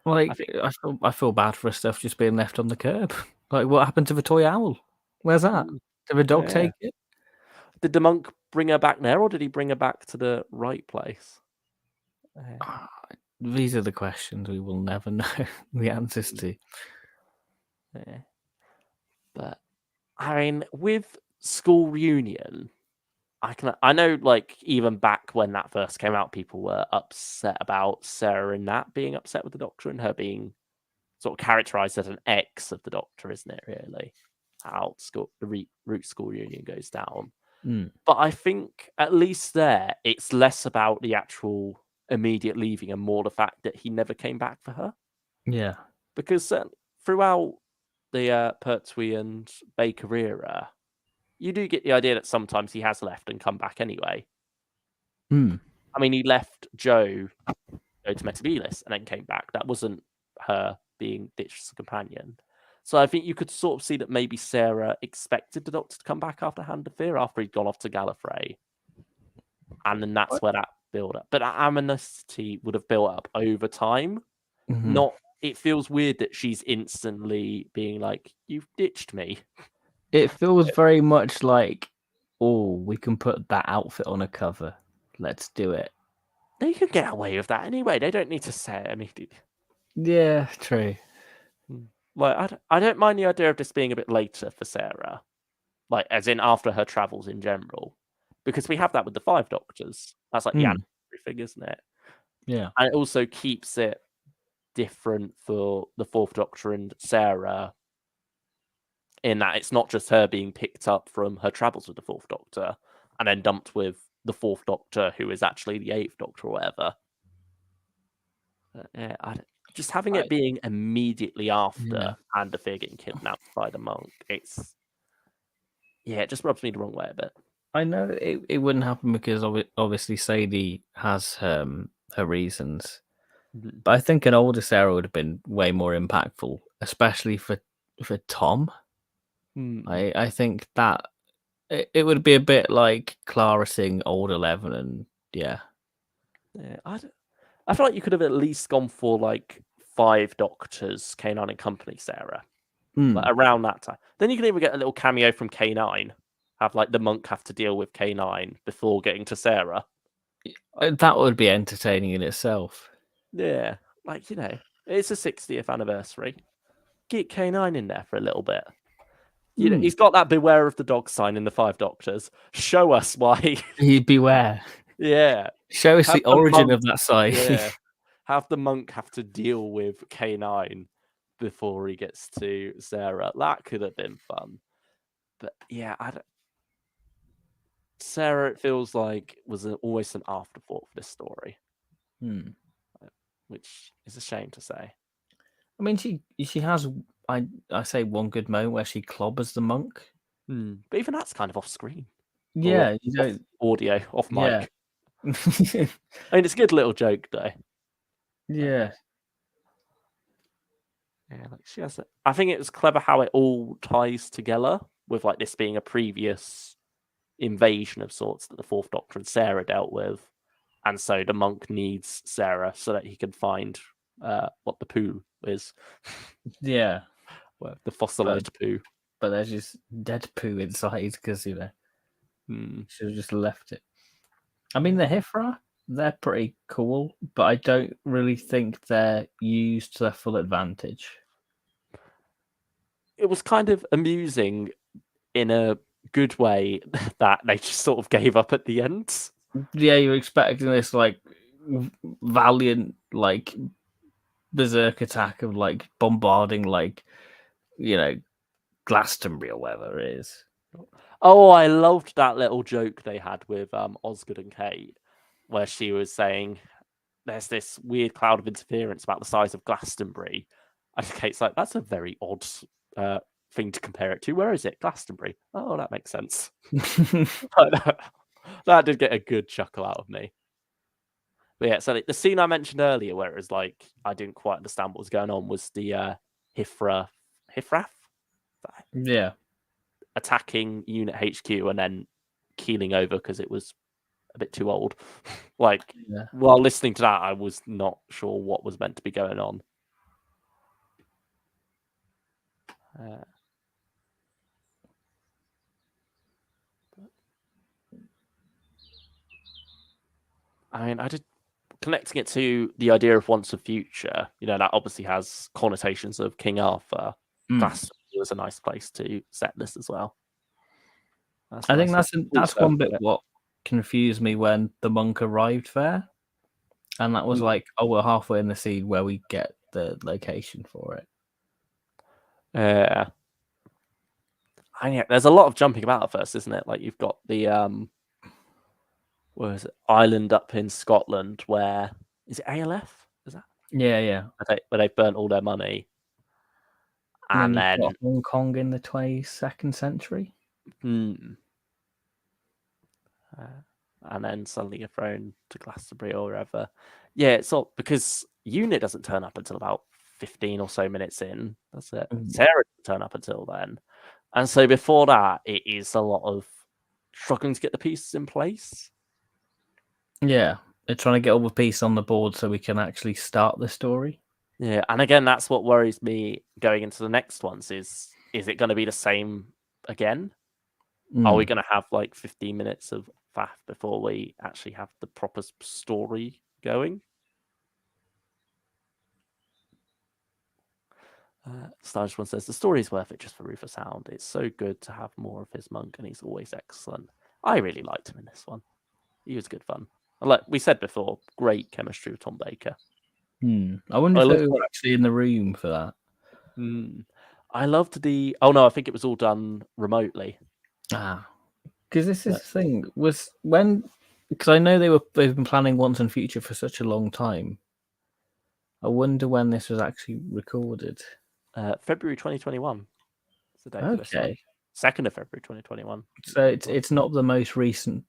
I like think. I feel bad for her stuff just being left on the curb. Like what happened to the toy owl? Where's that? Mm, Did the dog yeah. take it? Did the monk bring her back there, or did he bring her back to the right place? Yeah. Ah, these are the questions we will never know the answers to. Yeah. But I mean, with school reunion, I know like even back when that first came out, people were upset about Sarah and Nat being upset with the Doctor and her being sort of characterized as an ex of the Doctor, isn't it? Really, how the root school reunion goes down. Mm. But I think at least there, it's less about the actual immediate leaving and more the fact that he never came back for her. Yeah. Because throughout the Pertwee and Baker era, you do get the idea that sometimes he has left and come back anyway. Mm. I mean, he left Joe go to Metabilis and then came back. That wasn't her being ditched as a companion. So I think you could sort of see that maybe Sarah expected the Doctor to come back after Hand of Fear after he'd gone off to Gallifrey. And then that's where that build up. But that aminosity would have built up over time. Mhm. Not it feels weird that she's instantly being like, you've ditched me. It feels very much like, oh, we can put that outfit on a cover. Let's do it. They can get away with that anyway. They don't need to say it immediately. Yeah, true. Like, I don't mind the idea of this being a bit later for Sarah. Like, as in after her travels in general. Because we have that with the Five Doctors. That's like the Mm. anniversary thing, isn't it? Yeah. And it also keeps it different for the Fourth Doctor and Sarah in that it's not just her being picked up from her travels with the Fourth Doctor and then dumped with the Fourth Doctor, who is actually the Eighth Doctor or whatever. Yeah, just having I, it being immediately after yeah. Hand of Fear getting kidnapped by the monk, it just rubs me the wrong way a bit. I know it wouldn't happen because obviously Sadie has her reasons. Mhm. But I think an older Sarah would have been way more impactful, especially for Tom. Hmm. I think that it would be a bit like Clara seeing old 11 and yeah. Yeah, I feel like you could have at least gone for like Five Doctors, K9 and Company, Sarah, like Mm. around that time. Then you can even get a little cameo from K9, have like the monk have to deal with K9 before getting to Sarah. That would be entertaining in itself. Yeah, like it's a 60th anniversary. Get K9 in there for a little bit. Mm. He's got that beware of the dog sign in the Five Doctors. Show us why. Beware. Yeah. Show us Have the the origin monk, of that sign. yeah. Have the monk have to deal with K9 before he gets to Sarah. That could have been fun. But yeah, Sarah, it feels like, was almost an afterthought for this story, Hmm. which is a shame to say. I mean, she has. I say one good moment where she clobbers the monk. But even that's kind of off screen or Yeah, you off don't. audio, off Yeah. mic. I mean, it's a good little joke though. Yeah. Yeah, like she has. I think it was clever how it all ties together with like this being a previous invasion of sorts that the Fourth Doctor and Sarah dealt with, and so the monk needs Sarah so that he can find what the poo is. Yeah. Well, the fossilized poo. But there's just dead poo inside because should have just left it. I mean, the Hifra, they're pretty cool, but I don't really think they're used to their full advantage. It was kind of amusing in a good way that they just sort of gave up at the end. Yeah, you're expecting this like valiant like berserk attack of like bombarding like Glastonbury or whatever it is. Oh, I loved that little joke they had with Osgood and Kate, where she was saying there's this weird cloud of interference about the size of Glastonbury. And Kate's like, that's a very odd thing to compare it to. Where is it? Glastonbury. Oh, that makes sense. That did get a good chuckle out of me. But yeah, so the scene I mentioned earlier, where it was like I didn't quite understand what was going on, was the Hifrath Yeah. attacking Unit HQ and then keeling over because it was a bit too old. Like, while listening to that, I was not sure what was meant to be going on. I mean, I did connecting it to the idea of once a future. That obviously has connotations of King Arthur. Glastonbury was a nice place to set this as well. I think that's one bit what confused me when the monk arrived there, and that was like, oh, we're halfway in the scene where we get the location for it. Yeah. There's a lot of jumping about at first, isn't it? Like you've got the where is it? Island up in Scotland where is it ALF? Is that? Yeah. Where they burnt all their money. And then you've got Hong Kong in the 22nd century. And then suddenly you're thrown to Glastonbury or wherever. Yeah, it's all because Unit doesn't turn up until about 15 or so minutes in. That's it. Sarah doesn't turn up until then. And so before that, it is a lot of struggling to get the pieces in place. Yeah, they're trying to get all the pieces on the board so we can actually start the story. Yeah, and again, that's what worries me going into the next ones is it going to be the same again? Are we going to have like 15 minutes of faff before we actually have the proper story going? Starge one says the story is worth it just for Rufus Hound. It's so good to have more of his monk, and he's always excellent. I really liked him in this one. He was good fun. And like we said before, great chemistry with Tom Baker. I wonder if they were actually in the room for that. I loved the. Oh no, I think it was all done remotely. Because this is the thing was because I know they've been planning Once and Future for such a long time. I wonder when this was actually recorded. February 2021. That's the date for this one. 2nd of February 2021. So it's not the most recent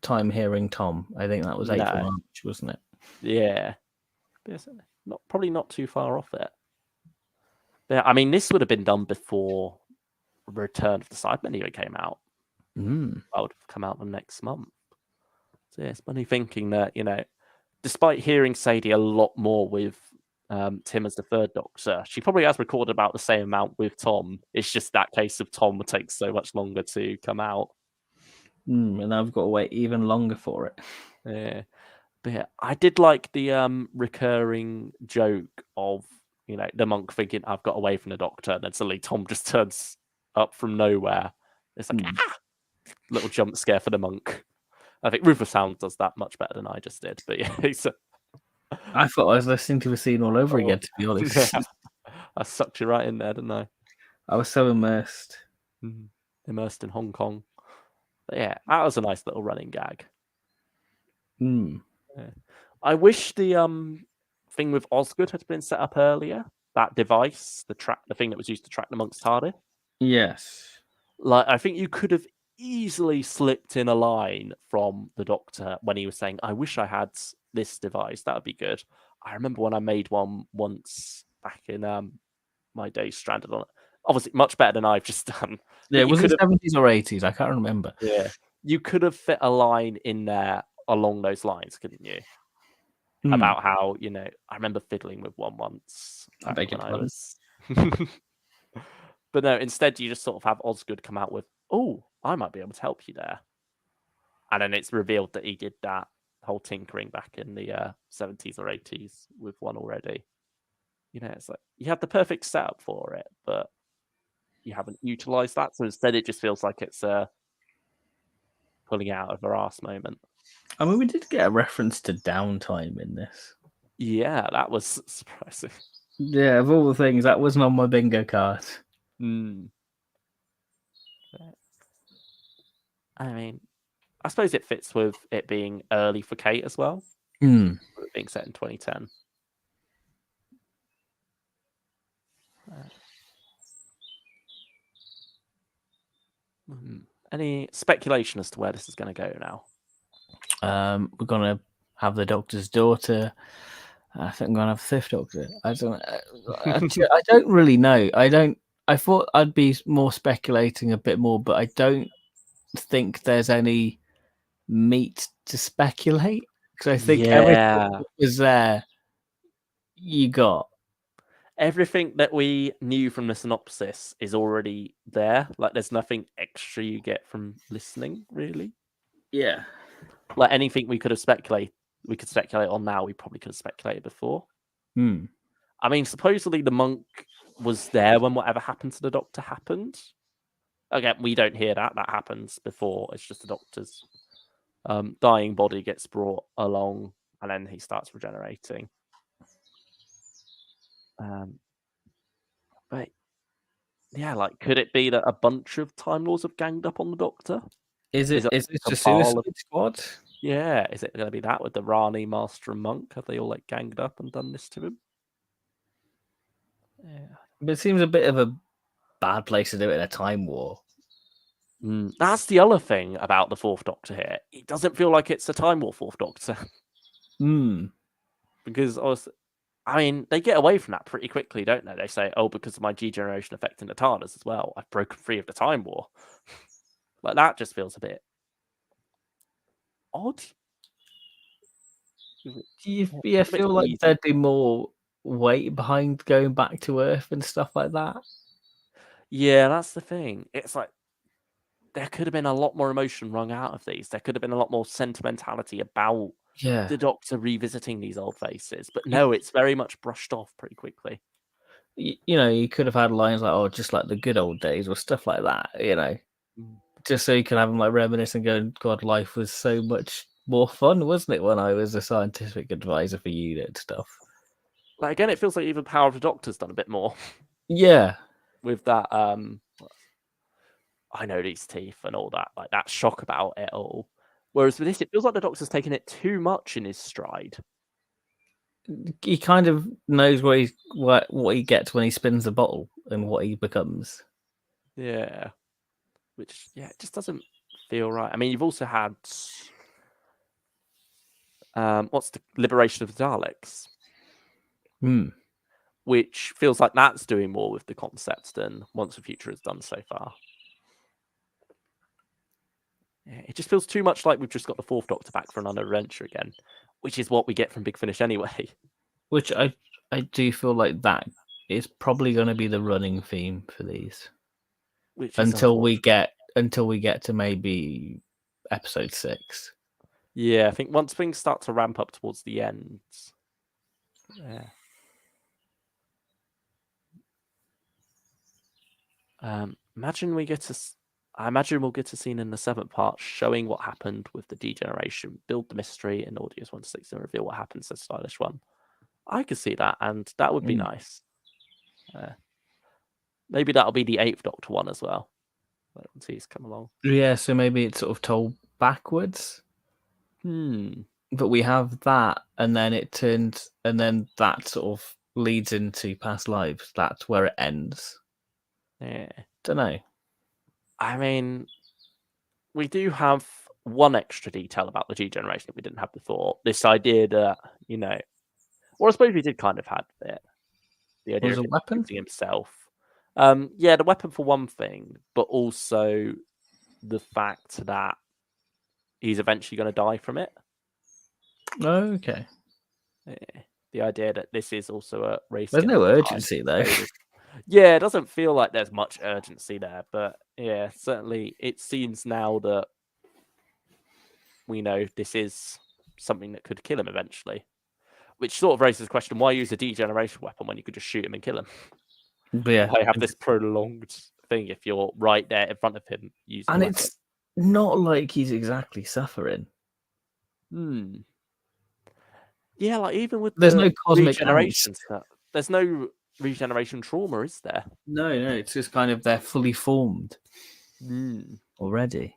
time hearing Tom. I think that was April, March, wasn't it? Yeah. Probably not too far off it. Yeah, I mean, this would have been done before Return of the Cybermen even came out. That would have come out the next month. So yeah, it's funny thinking that, despite hearing Sadie a lot more with Tim as the third Doctor, she probably has recorded about the same amount with Tom. It's just that case of Tom would take so much longer to come out. And I've got to wait even longer for it. Yeah. But yeah, I did like the recurring joke of, the monk thinking, I've got away from the Doctor, and then suddenly Tom just turns up from nowhere. It's like, little jump scare for the monk. I think Rufus Hound does that much better than I just did. But yeah, I thought I was listening to the scene all over again, to be honest. Yeah. I sucked you right in there, didn't I? I was so immersed. Immersed in Hong Kong. But yeah, that was a nice little running gag. Yeah. I wish the thing with Osgood had been set up earlier. That device, the thing that was used to track the monk's TARDIS. Yes. Like, I think you could have easily slipped in a line from the Doctor when he was saying, I wish I had this device. That would be good. I remember when I made one once back in my days stranded on it. Obviously, much better than I've just done. Yeah, was it 70s or 80s? I can't remember. Yeah. You could have fit a line in there along those lines, couldn't you? About how, I remember fiddling with one once. I beg your pardon. But no, instead you just sort of have Osgood come out with, "Oh, I might be able to help you there," and then it's revealed that he did that whole tinkering back in the 70s or 80s with one already. It's like you had the perfect setup for it, but you haven't utilized that. So instead, it just feels like it's a pulling out of her ass moment. I mean, we did get a reference to downtime in this. Yeah, that was surprising. Yeah, of all the things, that wasn't on my bingo card. I mean, I suppose it fits with it being early for Kate as well, Hmm. with it being set in 2010. Any speculation as to where this is going to go now? We're gonna have the Doctor's daughter. I think I'm gonna have the Fifth Doctor. I don't really know. I thought I'd be more speculating a bit more, but I don't think there's any meat to speculate because I think everything that was there, you got. Everything that we knew from the synopsis is already there. Like, there's nothing extra you get from listening, really. Yeah. Like, anything we could speculate on now, we probably could have speculated before. I mean, supposedly the monk was there when whatever happened to the Doctor happened. Again, we don't hear that. That happens before. It's just the Doctor's dying body gets brought along, and then he starts regenerating. But yeah, like, could it be that a bunch of Time Lords have ganged up on the Doctor? Is this a the cabal Suicide Squad? Yeah, is it going to be that with the Rani, Master, and Monk? Have they all like ganged up and done this to him? Yeah, but it seems a bit of a bad place to do it in a time war. That's the other thing about the Fourth Doctor here. It doesn't feel like it's a Time War Fourth Doctor. Because I mean, they get away from that pretty quickly, don't they? They say, "Oh, because of my G-generation affecting the TARDIS as well, I've broken free of the Time War." Like, that just feels a bit odd. Do you feel like there'd be more weight behind going back to Earth and stuff like that? Yeah, that's the thing. It's like there could have been a lot more emotion wrung out of these. There could have been a lot more sentimentality about the Doctor revisiting these old faces. But no, it's very much brushed off pretty quickly. You could have had lines like, "Oh, just like the good old days," or stuff like that. Just so you can have them like reminisce and go, "God, life was so much more fun, wasn't it, when I was a scientific advisor for UNIT stuff?" Like, again, it feels like even Power of the Doctor's done a bit more. Yeah. With that, I know these teeth and all that, like that shock about it all. Whereas with this, it feels like the Doctor's taken it too much in his stride. He kind of knows what he gets when he spins the bottle and what he becomes. Yeah. Which, it just doesn't feel right. I mean, you've also had what's the Liberation of the Daleks? Which feels like that's doing more with the concept than Once the Future has done so far. Yeah, it just feels too much like we've just got the Fourth Doctor back for another adventure again, which is what we get from Big Finish anyway. Which I do feel like that is probably going to be the running theme for these, until we get to maybe episode 6. Yeah, I think once things start to ramp up towards the end. Yeah. I imagine we'll get a scene in the 7th part showing what happened with the degeneration, build the mystery, and audience 1-6 and reveal what happens to the stylish one. I could see that, and that would be nice. Maybe that'll be the 8th Doctor one as well. Once he's come along. Yeah, so maybe it's sort of told backwards. But we have that, and then it turns, and then that sort of leads into past lives. That's where it ends. Yeah. Don't know. I mean, we do have one extra detail about the G-generation that we didn't have before. This idea that, or I suppose we did kind of have it. The idea of a weapon? using himself. The weapon for one thing, but also the fact that he's eventually going to die from it. Oh, okay. The idea that this is also a race. There's no urgency, though. Yeah, it doesn't feel like there's much urgency there, but yeah, certainly it seems now that we know this is something that could kill him eventually. Which sort of raises the question: why use a degeneration weapon when you could just shoot him and kill him? But yeah, Why have this prolonged thing if you're right there in front of him using and the weapon? it's not like he's exactly suffering. Hmm. Yeah, like even with There's the no cosmic angst. regeneration stuff, there's no regeneration trauma, is there? No, it's just kind of they're fully formed Hmm. already.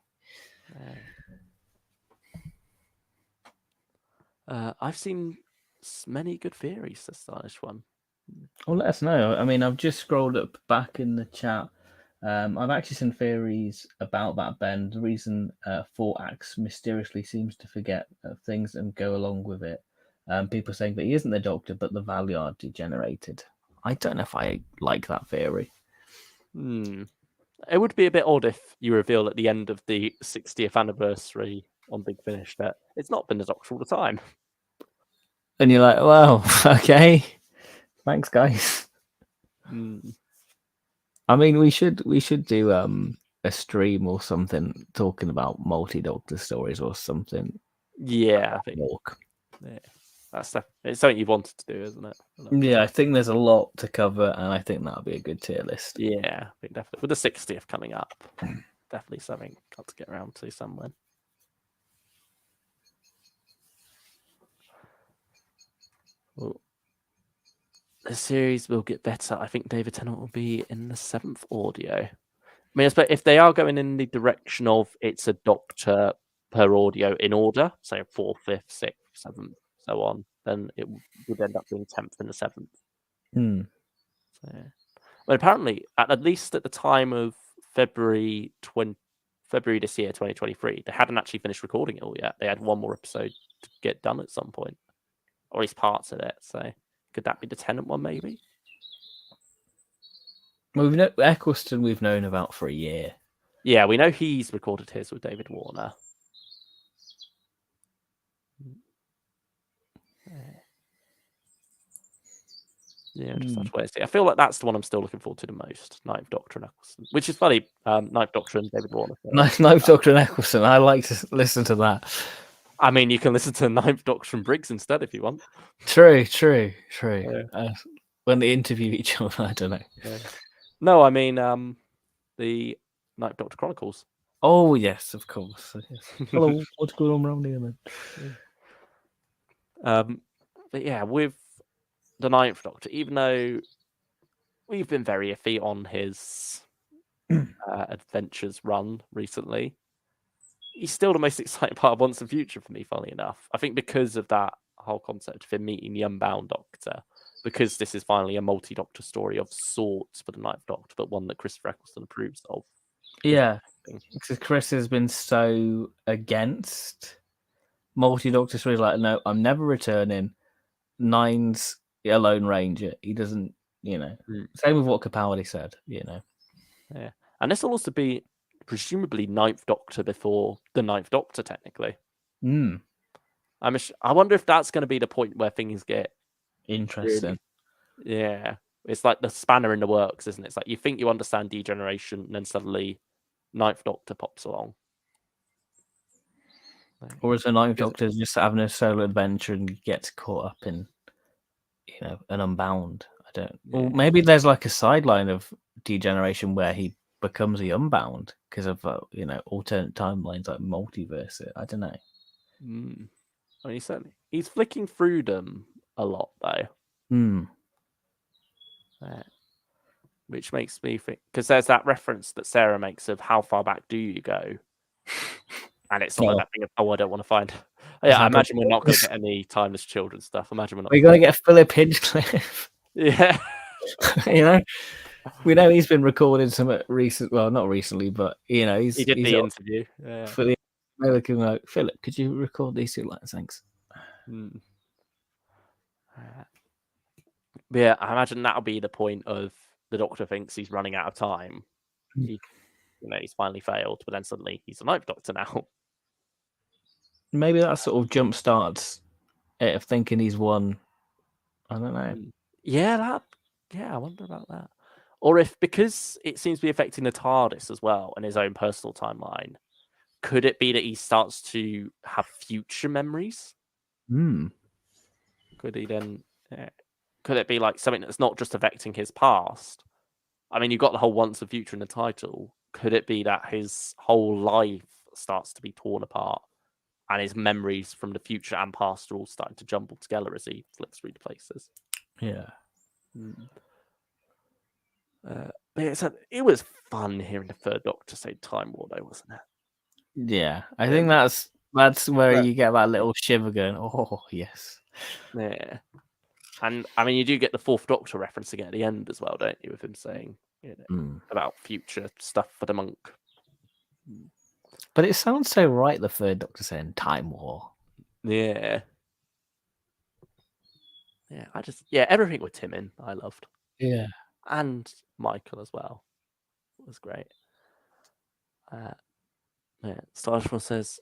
I've seen many good theories to start this one. Well, let us know. I mean, I've just scrolled up back in the chat. I've actually seen theories about that, Ben. The reason Fortax mysteriously seems to forget things and go along with it. People saying that he isn't the Doctor, but the Valiard degenerated. I don't know if I like that theory. It would be a bit odd if you reveal at the end of the 60th anniversary on Big Finish that it's not been the Doctor all the time. And you're like, well, okay, thanks, guys. I mean, we should do a stream or something talking about multi-Doctor stories or something. Yeah, I think Walk. yeah, it's something you've wanted to do, isn't it? Yeah, I think there's a lot to cover, and I think that'll be a good tier list. Yeah, I think definitely with the 60th coming up, definitely something got to get around to somewhere. Well, the series will get better. I think David Tennant will be in the 7th audio. I mean, if they are going in the direction of it's a Doctor per audio in order, so 4th, 5th, 6th, 7th, so on, then it would end up being 10th and the 7th. So, well, apparently, at least at the time of February this year, 2023, they hadn't actually finished recording it all yet. They had one more episode to get done at some point, or at least parts of it. So, could that be the Tennant one, maybe? Well, Eccleston we've known about for a year. Yeah, we know he's recorded his with David Warner. Yeah, just have to wait and see. I feel like that's the one I'm still looking forward to the most. Ninth Doctor and Eccleston, which is funny. Ninth Doctor and David Warner. Ninth Doctor and Eccleston. I like to listen to that. I mean, you can listen to Ninth Doctor and Briggs instead if you want. True. Yeah. When they interview each other, I don't know. Yeah. No, I mean the Ninth Doctor Chronicles. Oh yes, of course. Hello, what's going on around here, man? But yeah, with the Ninth Doctor, even though we've been very iffy on his adventures run recently, he's still the most exciting part of Once and Future for me, funnily enough. I think because of that whole concept of him meeting the Unbound Doctor, because this is finally a multi-Doctor story of sorts for the Ninth Doctor, but one that Christopher Eccleston approves of. Yeah, because Chris has been so against multi-Doctor stories. Like, no, I'm never returning. Nine's a Lone Ranger. He doesn't, Same with what Capaldi said, Yeah, and this will also be presumably Ninth Doctor before the Ninth Doctor, technically. I wonder if that's going to be the point where things get interesting. Really, yeah, it's like the spanner in the works, isn't it? It's like you think you understand degeneration, and then suddenly Ninth Doctor pops along. Or is the Ninth Doctor just having a solo adventure and gets caught up in, an Unbound? I don't. Yeah. Well, maybe there's like a sideline of degeneration where he becomes the Unbound because of alternate timelines like multiverse. I don't know. I mean, he's flicking through them a lot though. Which makes me think, because there's that reference that Sarah makes of how far back do you go, and it's sort of that thing of I don't want to find. Yeah, I imagine we're not going to get any timeless children stuff. Imagine we're not. We're going to get Philip Hinchcliffe. Yeah. We know he's been recording some recent. Well, not recently, but he did the interview. Yeah. For the American, like, Philip, could you record these 2 lines? Thanks. Yeah, I imagine that'll be the point of the Doctor thinks he's running out of time. He's finally failed, but then suddenly he's a Ninth Doctor now. Maybe that sort of jump starts it of thinking he's won. I don't know. Yeah, I wonder about that. Or if, because it seems to be affecting the TARDIS as well and his own personal timeline, could it be that he starts to have future memories? Could he then? Could it be like something that's not just affecting his past? I mean, you've got the whole once and future in the title. Could it be that his whole life starts to be torn apart and his memories from the future and past are all starting to jumble together as he flips through the places? Yeah. But it was fun hearing the Third Doctor say Time War, though, wasn't it? Yeah. I think that's where you get that little shiver going, oh, yes. Yeah. And I mean, you do get the Fourth Doctor reference again at the end as well, don't you? With him saying about future stuff for the monk. But it sounds so right, the Third Doctor saying Time War. Yeah. Yeah, everything with Tim in, I loved. Yeah. And Michael as well. It was great. Starshmore says,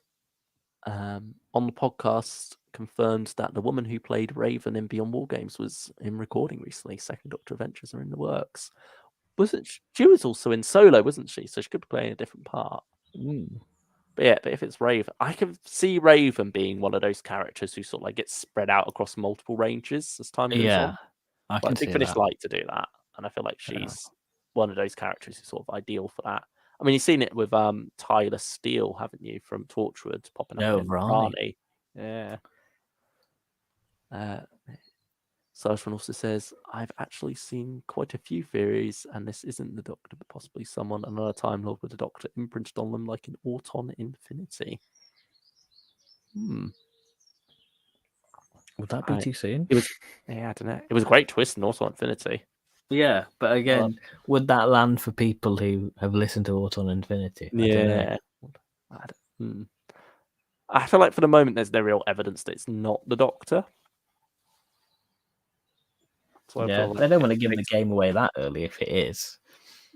on the podcast, confirmed that the woman who played Raven in Beyond War Games was in recording recently. Second Doctor Adventures are in the works. Wasn't she was also in Solo, wasn't she? So she could be playing a different part. But if it's Raven, I can see Raven being one of those characters who sort of like gets spread out across multiple ranges as time goes on. I can Big see Finish that. like to do that, and I feel like she's one of those characters who's sort of ideal for that. I mean, you've seen it with Tyler Steele, haven't you, from Torchwood popping up in Rani? Yeah. Sarshman also says, I've actually seen quite a few theories, and this isn't the Doctor, but possibly someone, another Time Lord with the Doctor imprinted on them like an Auton Infinity. Would that be too soon? It was, I don't know. It was a great twist in Auton Infinity. Yeah, but again, would that land for people who have listened to Auton Infinity? I don't know. I feel like for the moment there's no real evidence that it's not the Doctor. So they don't want to give the game away that early if it is.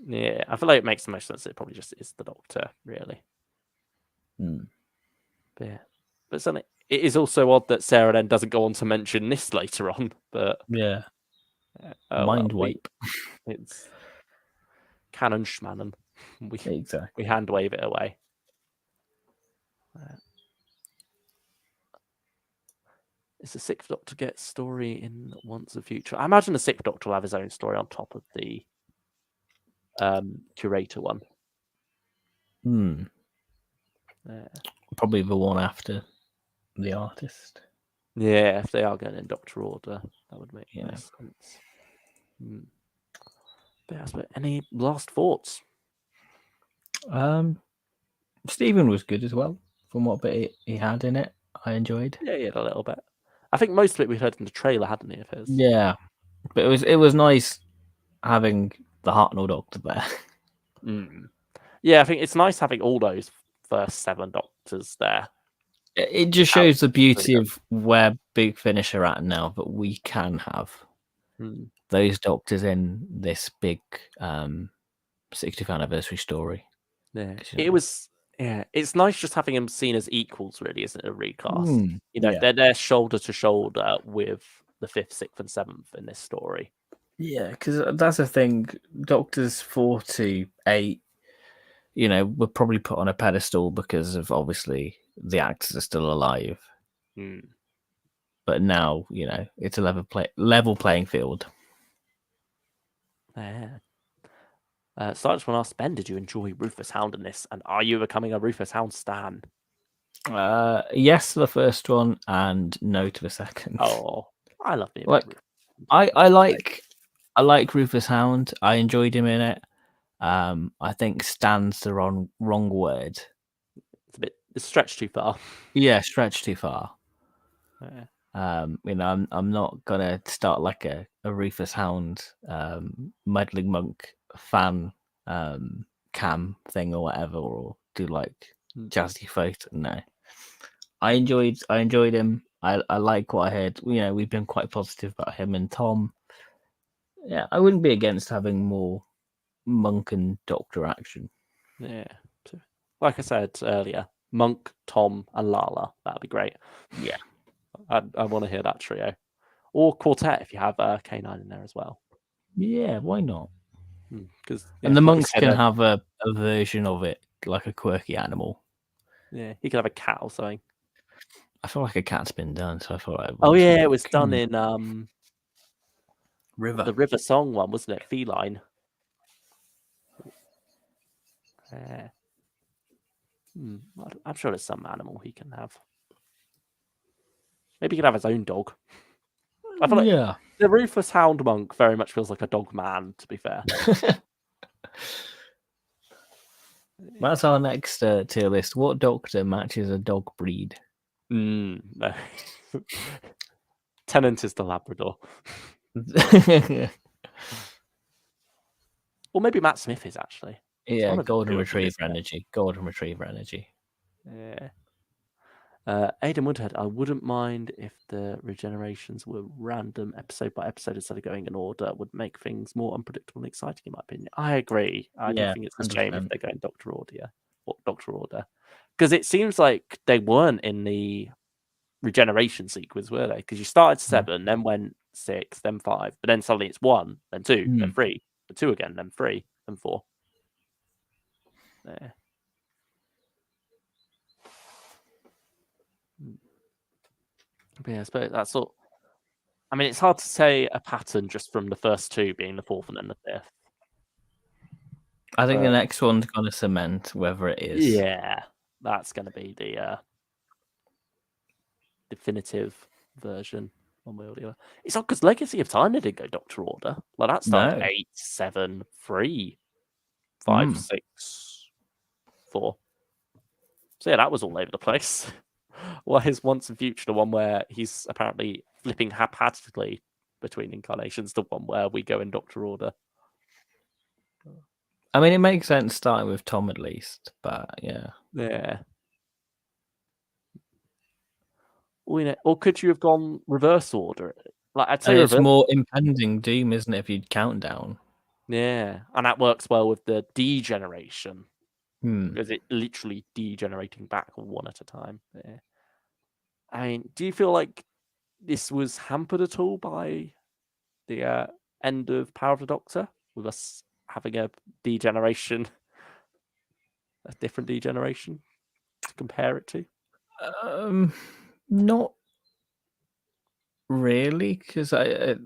Yeah, I feel like it makes the most sense. It probably just is the Doctor, really. But something, it is also odd that Sarah then doesn't go on to mention this later on. But mind wipe. It's canon schmanon. We hand wave it away. Is the Sixth Doctor get story in Once and Future? I imagine the Sixth Doctor will have his own story on top of the Curator one. Probably the one after the Artist. Yeah, if they are going in Doctor order, that would make sense. But any last thoughts? Stephen was good as well, from what bit he had in it. I enjoyed. Yeah, a little bit. I think most of it we heard in the trailer, hadn't he, of his? Yeah, but it was nice having the Hartnell Doctor there. Yeah, I think it's nice having all those first 7 Doctors there. It just shows the beauty of where Big Finish are at now, that we can have those Doctors in this big 60th anniversary story. Yeah, it was. Yeah, it's nice just having them seen as equals, really, isn't it? A recast. They're shoulder to shoulder with the 5th, 6th, and 7th in this story. Yeah, because that's the thing. Doctors 4 to 8, were probably put on a pedestal because of obviously the actors are still alive. But now, it's a level playing field. Yeah. Sarge want to ask Ben, did you enjoy Rufus Hound in this? And are you becoming a Rufus Hound stan? Yes to the first one, and no to the second. Oh, I love him. I like Rufus Hound. I enjoyed him in it. I think stan's the wrong word. It's stretched too far. Yeah, stretched too far. Yeah. I'm not gonna start like a Rufus Hound meddling monk fan cam thing or whatever, or do like jazzy photo. No, I enjoyed him. I like what I heard. We've been quite positive about him and Tom. Yeah, I wouldn't be against having more monk and Doctor action. Yeah, like I said earlier, Monk, Tom, and Lala. That'd be great. Yeah. I want to hear that trio. Or quartet if you have K9 in there as well. Yeah, why not? Because And the monks can have a version of it, like a quirky animal. Yeah, he could have a cat or something. I feel like a cat's been done, so I feel like. Oh yeah, it was done in River. the River Song one, wasn't it? Feline. Yeah. I'm sure there's some animal he can have. Maybe he could have his own dog. I feel like the Rufus Hound Monk very much feels like a dog man, to be fair. That's our next tier list. What doctor matches a dog breed? No. Tennant is the Labrador. Or maybe Matt Smith is actually. Yeah, golden retriever energy. Golden retriever energy. Yeah. Aidan Woodhead, I wouldn't mind if the regenerations were random episode by episode instead of going in order. Would make things more unpredictable and exciting, in my opinion. I agree. I do think it's a shame if they're going Doctor Order. Because it seems like they weren't in the regeneration sequence, were they? Because you started 7, then went 6, then 5, but then suddenly it's 1, then 2, then 3, then 2 again, then 3, then 4. Yeah. But yeah, I suppose that's sort. I mean, it's hard to say a pattern just from the first 2 being the 4th and then the 5th. I think the next one's going to cement whether it is. Yeah, that's going to be the definitive version. One way or the other. It's not because Legacy of Time they didn't go Doctor Order. Like that started 8, 7, 3, 5, 6, 4. So yeah, that was all over the place. Well, his Once and Future, the one where he's apparently flipping haphazardly between incarnations, the one where we go in Doctor Order. I mean, it makes sense starting with Tom at least, but yeah. Yeah. Or could you have gone reverse order? Like I'd say it's more impending doom, isn't it, if you'd count down? Yeah, and that works well with the degeneration. Because it literally degenerating back one at a time. Yeah. I mean, do you feel like this was hampered at all by the end of Power of the Doctor, with us having a degeneration, a different degeneration to compare it to? Not really, because I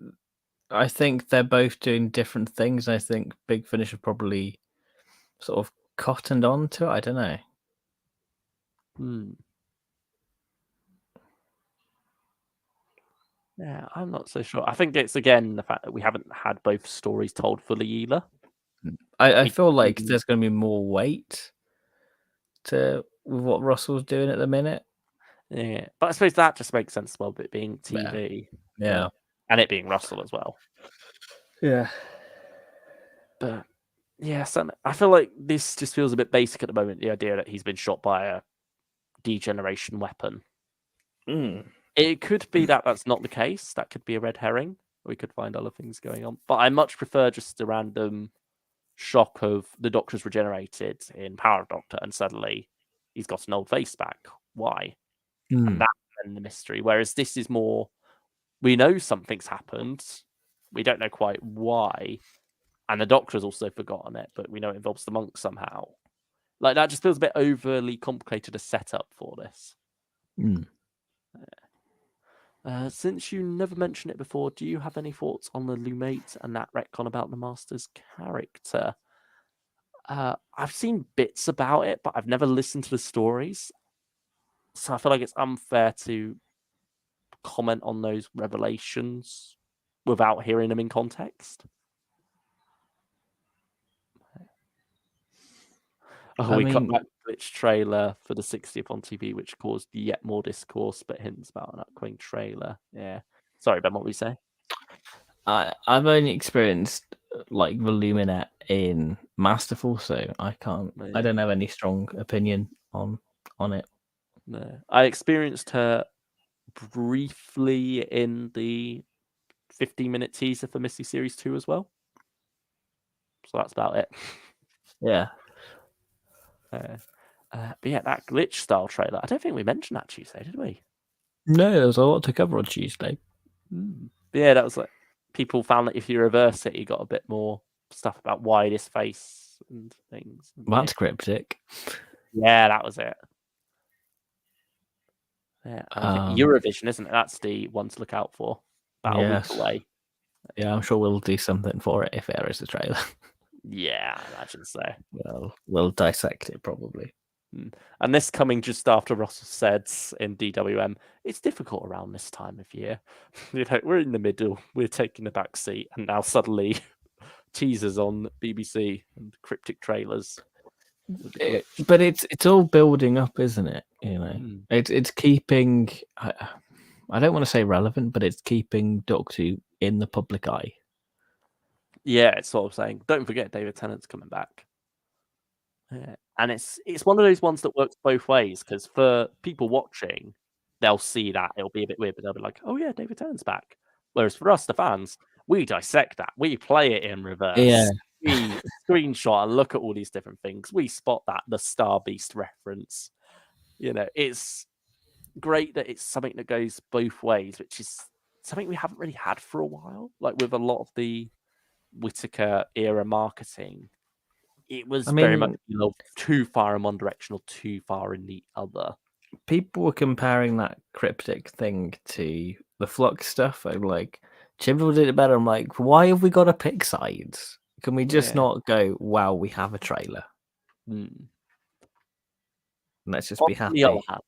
think they're both doing different things. I think Big Finish have probably sort of cottoned on to it. I don't know. Yeah, I'm not so sure. I think it's again the fact that we haven't had both stories told fully either. I feel like there's going to be more weight to what Russell's doing at the minute. Yeah, but I suppose that just makes sense as well, with it being TV. Yeah. And it being Russell as well. Yeah. But yeah, so I feel like this just feels a bit basic at the moment, the idea that he's been shot by a degeneration weapon. It could be that that's not the case. That could be a red herring. We could find other things going on. But I much prefer just the random shock of the Doctor's regenerated in Power of Doctor and suddenly he's got an old face back. Why? And that's then the mystery. Whereas this is more, we know something's happened. We don't know quite why. And the Doctor's also forgotten it, but we know it involves the monk somehow. Like, that just feels a bit overly complicated a setup for this. Since you never mentioned it before, do you have any thoughts on the Lumate and that retcon about the Master's character? I've seen bits about it, but I've never listened to the stories. So I feel like it's unfair to comment on those revelations without hearing them in context. We got that glitch trailer for the 60th on TV, which caused yet more discourse, but hints about an upcoming trailer. Yeah. Sorry, Ben, what were you saying? I've only experienced like the Luminette in Masterful, so I don't have any strong opinion on it. No. I experienced her briefly in the 15-minute teaser for Misty Series 2 as well. So that's about it. Yeah. But yeah, that glitch style trailer, I don't think we mentioned that Tuesday, did we? No, there was a lot to cover on Tuesday. But yeah, that was like, people found that if you reverse it, you got a bit more stuff about widest face and things. That's cryptic. Yeah, that was it. Yeah, and I think Eurovision, isn't it? That's the one to look out for. About a week away. Yeah, I'm sure we'll do something for it if there is a trailer. Yeah, I imagine so. Well, we'll dissect it probably. And this coming just after Russell said in DWM, it's difficult around this time of year. We're in the middle, we're taking the back seat, and now suddenly teasers on BBC and cryptic trailers. But it's all building up, isn't it? It's keeping. I don't want to say relevant, but it's keeping Doctor Who in the public eye. Yeah, it's sort of saying, don't forget David Tennant's coming back. Yeah. And it's one of those ones that works both ways, because for people watching, they'll see that it'll be a bit weird, but they'll be like, "Oh yeah, David Tennant's back." Whereas for us, the fans, we dissect that, we play it in reverse, Yeah. we screenshot and look at all these different things, we spot that the Star Beast reference. It's great that it's something that goes both ways, which is something we haven't really had for a while. Like with a lot of the Whittaker era marketing, it was very much too far in one direction or too far in the other. People were comparing that cryptic thing to the Flux stuff. I'm like, Chibnall did it better. I'm like, why have we got to pick sides? Can we just not go, wow, we have a trailer? Let's just be happy. On the other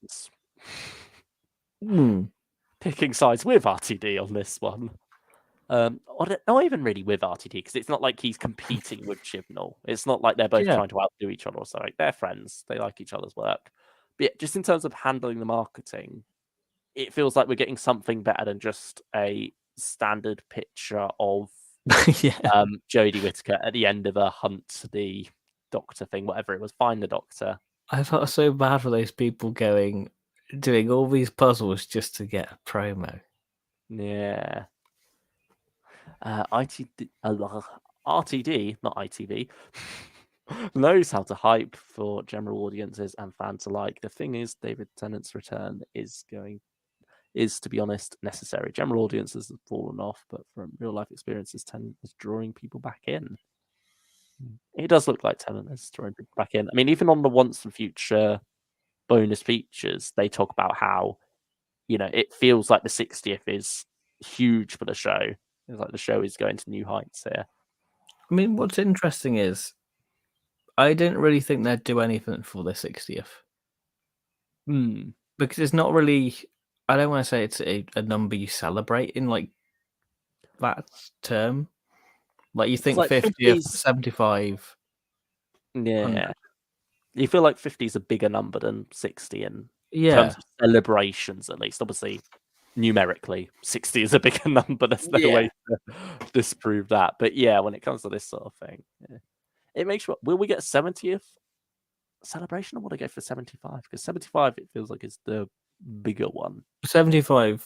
hand, picking sides with RTD on this one. Not even really with RTD, because it's not like he's competing with Chibnall. It's not like they're both trying to outdo each other or something. They're friends. They like each other's work. But yeah, just in terms of handling the marketing, it feels like we're getting something better than just a standard picture of Jodie Whittaker at the end of a hunt the Doctor thing, whatever it was, find the Doctor. I felt so bad for those people doing all these puzzles just to get a promo. Yeah. RTD, not ITV, knows how to hype for general audiences and fans alike. The thing is, David Tennant's return is, to be honest, necessary. General audiences have fallen off, but from real life experiences, Tennant is drawing people back in. It does look like Tennant is drawing people back in. I mean, even on the Once and Future bonus features, they talk about how, it feels like the 60th is huge for the show. It's like the show is going to new heights here. I mean, what's interesting is I didn't really think they'd do anything for the 60th. Because it's not really, I don't want to say it's a number you celebrate in like that term. Like you think like 50th, 75. Yeah. 100. You feel like 50 is a bigger number than 60 in Yeah. terms of celebrations, at least. Obviously, numerically, 60 is a bigger number. There's no way to disprove that. But yeah, when it comes to this sort of thing, it makes sure. Will we get a 70th celebration, or will I go for 75? Because 75, it feels like it's the bigger one. 75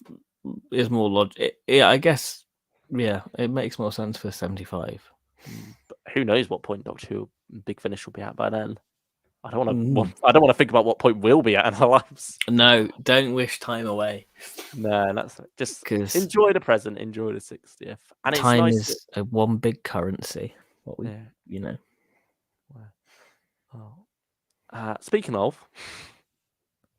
is more logic. Yeah, I guess. Yeah, it makes more sense for 75. But who knows what point Doctor Who Big Finish will be at by then? I don't want to. I don't want to think about what point we'll be at in our lives. No, don't wish time away. No, that's just enjoy the present, enjoy the 60th, and time it's nice is one big currency. What we, speaking of,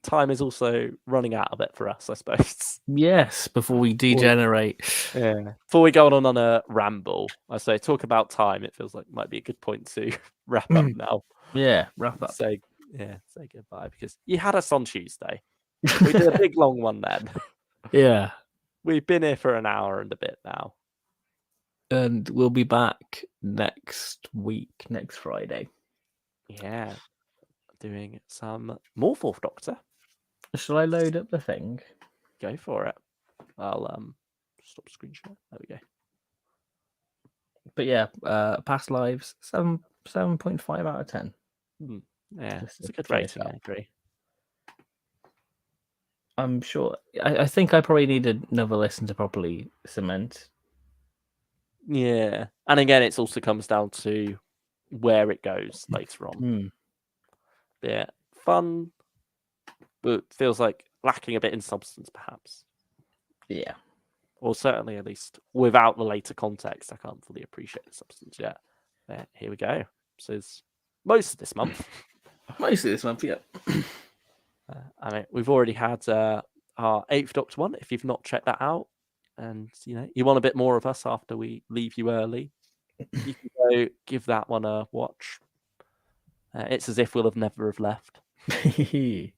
time is also running out a bit for us, I suppose. Yes, before we degenerate. Before we go on a ramble, I say talk about time. It feels like might be a good point to wrap up now. Yeah, wrap up. Say goodbye, because you had us on Tuesday. We did a big long one then. Yeah. We've been here for an hour and a bit now. And we'll be back next week, next Friday. Yeah. Doing some more Fourth Doctor. Shall I load up the thing? Go for it. I'll stop screen share. There we go. But yeah, past lives, 7.5 out of 10. Yeah, it's a good rating, I agree. I'm sure. I think I probably need another listen to properly cement. Yeah. And again, it also comes down to where it goes later on. Yeah. Fun, but feels like lacking a bit in substance, perhaps. Yeah. Or certainly, at least, without the later context, I can't fully appreciate the substance yet. here we go. So it's most of this month. Mostly this month, yeah. I mean, we've already had our 8th Doctor one. If you've not checked that out, and you want a bit more of us after we leave you early, you can go give that one a watch. It's as if we'll have never have left. And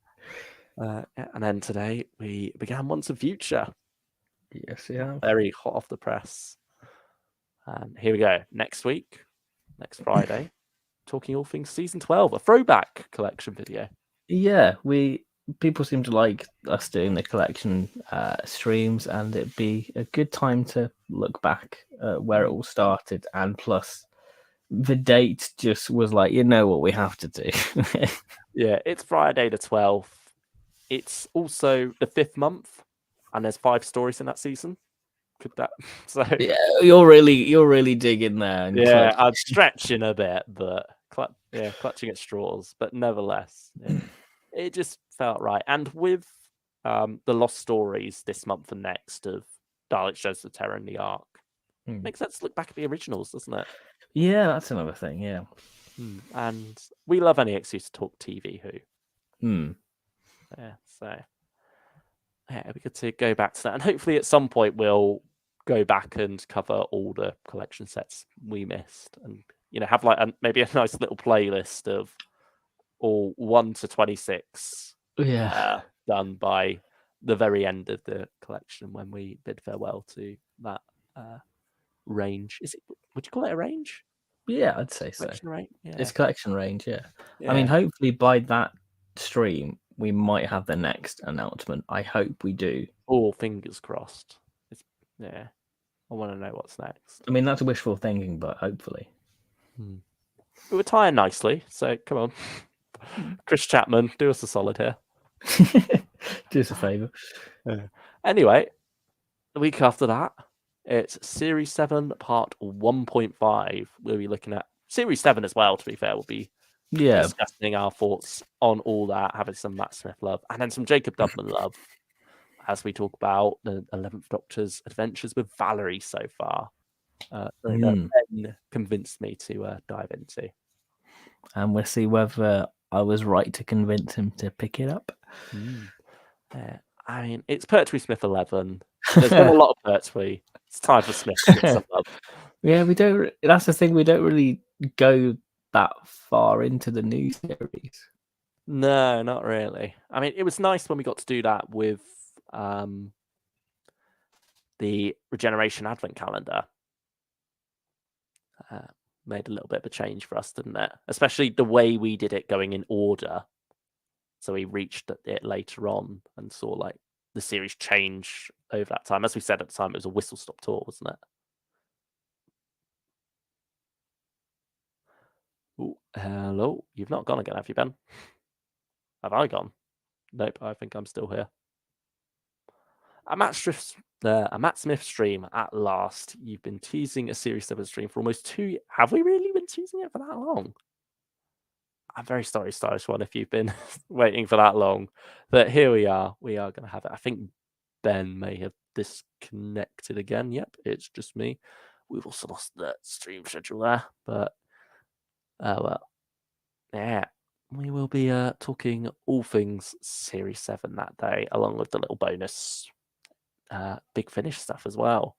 then today we began Once and Future. Yes, yeah. Very hot off the press. And here we go. Next week, next Friday, talking all things season 12, a throwback collection video. Yeah, people seem to like us doing the collection streams, and it'd be a good time to look back at where it all started. And plus, the date just was like, what we have to do. Yeah, it's Friday the 12th. It's also the 5th month, and there's 5 stories in that season. Could that? So Yeah, you're really digging there. And yeah, I'm stretching a bit, but clutching at straws. But nevertheless, it just felt right. And with the lost stories this month and next of Dalek Shows of Terror and the Ark, makes sense to look back at the originals, doesn't it? Yeah, that's another thing. Yeah, and we love any excuse to talk TV. Yeah, so yeah, we get to go back to that, and hopefully at some point we'll go back and cover all the collection sets we missed, and have like maybe a nice little playlist of all 1 to 26. Yeah, done by the very end of the collection when we bid farewell to that range. Would you call it a range? Yeah, I'd say so. Collection range. Yeah. It's collection range. Yeah. I mean, hopefully by that stream we might have the next announcement. I hope we do. All fingers crossed. I want to know what's next. I mean, that's wishful thinking, but hopefully. We were tying nicely, so come on. Chris Chapman, do us a solid here. Do us a favour. Anyway, the week after that, it's Series 7, Part 1.5. We'll be looking at Series 7 as well, to be fair. We'll be discussing our thoughts on all that, having some Matt Smith love, and then some Jacob Dubman love, as we talk about the 11th Doctor's adventures with Valerie so far. Something that Ben convinced me to dive into. And we'll see whether I was right to convince him to pick it up. I mean, it's Pertwee Smith 11. There's been a lot of Pertwee. It's time for Smith to get some love. Yeah, we don't. That's the thing. We don't really go that far into the new series. No, not really. I mean, it was nice when we got to do that with the Regeneration Advent Calendar. Made a little bit of a change for us, didn't it? Especially the way we did it going in order. So we reached it later on and saw like the series change over that time. As we said at the time, it was a whistle-stop tour, wasn't it? Ooh, hello. You've not gone again, have you, Ben? Have I gone? Nope, I think I'm still here. A Matt Smith stream at last. You've been teasing a Series 7 stream for almost 2 years. Have we really been teasing it for that long? I'm very sorry, Stylish One, if you've been waiting for that long. But here we are. We are going to have it. I think Ben may have disconnected again. Yep, it's just me. We've also lost the stream schedule there. But, well, yeah. We will be talking all things Series 7 that day, along with the little bonus Big Finish stuff as well.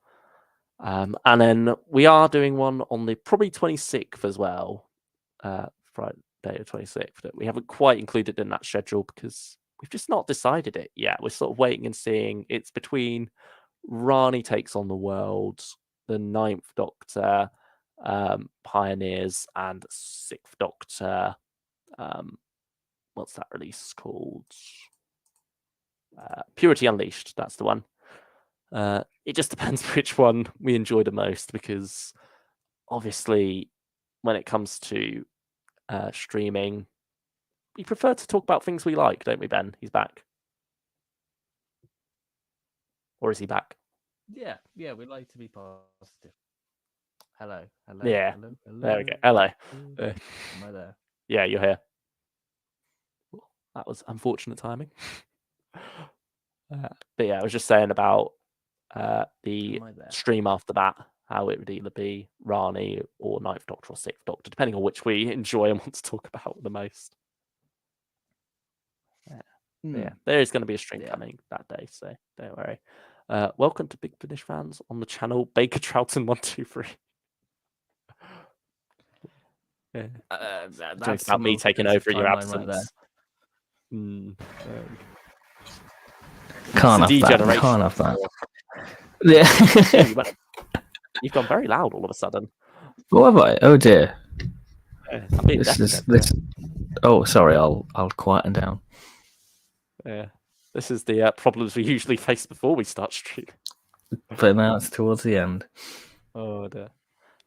And then we are doing one on the probably 26th as well. Friday the 26th, that we haven't quite included in that schedule because we've just not decided it yet. We're sort of waiting and seeing. It's between Rani Takes on the World, the 9th Doctor, Pioneers, and 6th Doctor. What's that release called? Purity Unleashed. That's the one. It just depends which one we enjoy the most, because obviously when it comes to streaming, we prefer to talk about things we like, don't we, Ben? He's back. Or is he back? Yeah, we like to be positive. Hello. Yeah. Hello. There we go. Hello. Am I there? Yeah, you're here. That was unfortunate timing. But yeah, I was just saying about the stream after that. how it would either be Rani or Ninth Doctor or Sixth Doctor, depending on which we enjoy and want to talk about the most. Yeah, there is going to be a stream coming that day, so don't worry. Welcome to Big Finish fans on the channel, Baker Troughton123. Yeah. Jokes about me taking over in your absence. Can't have that. Can't have that. Yeah. You've gone very loud all of a sudden. What have I? Oh dear. I'm being this. Oh, sorry. I'll quieten down. Yeah. This is the problems we usually face before we start streaming. But now it's towards the end. Oh dear.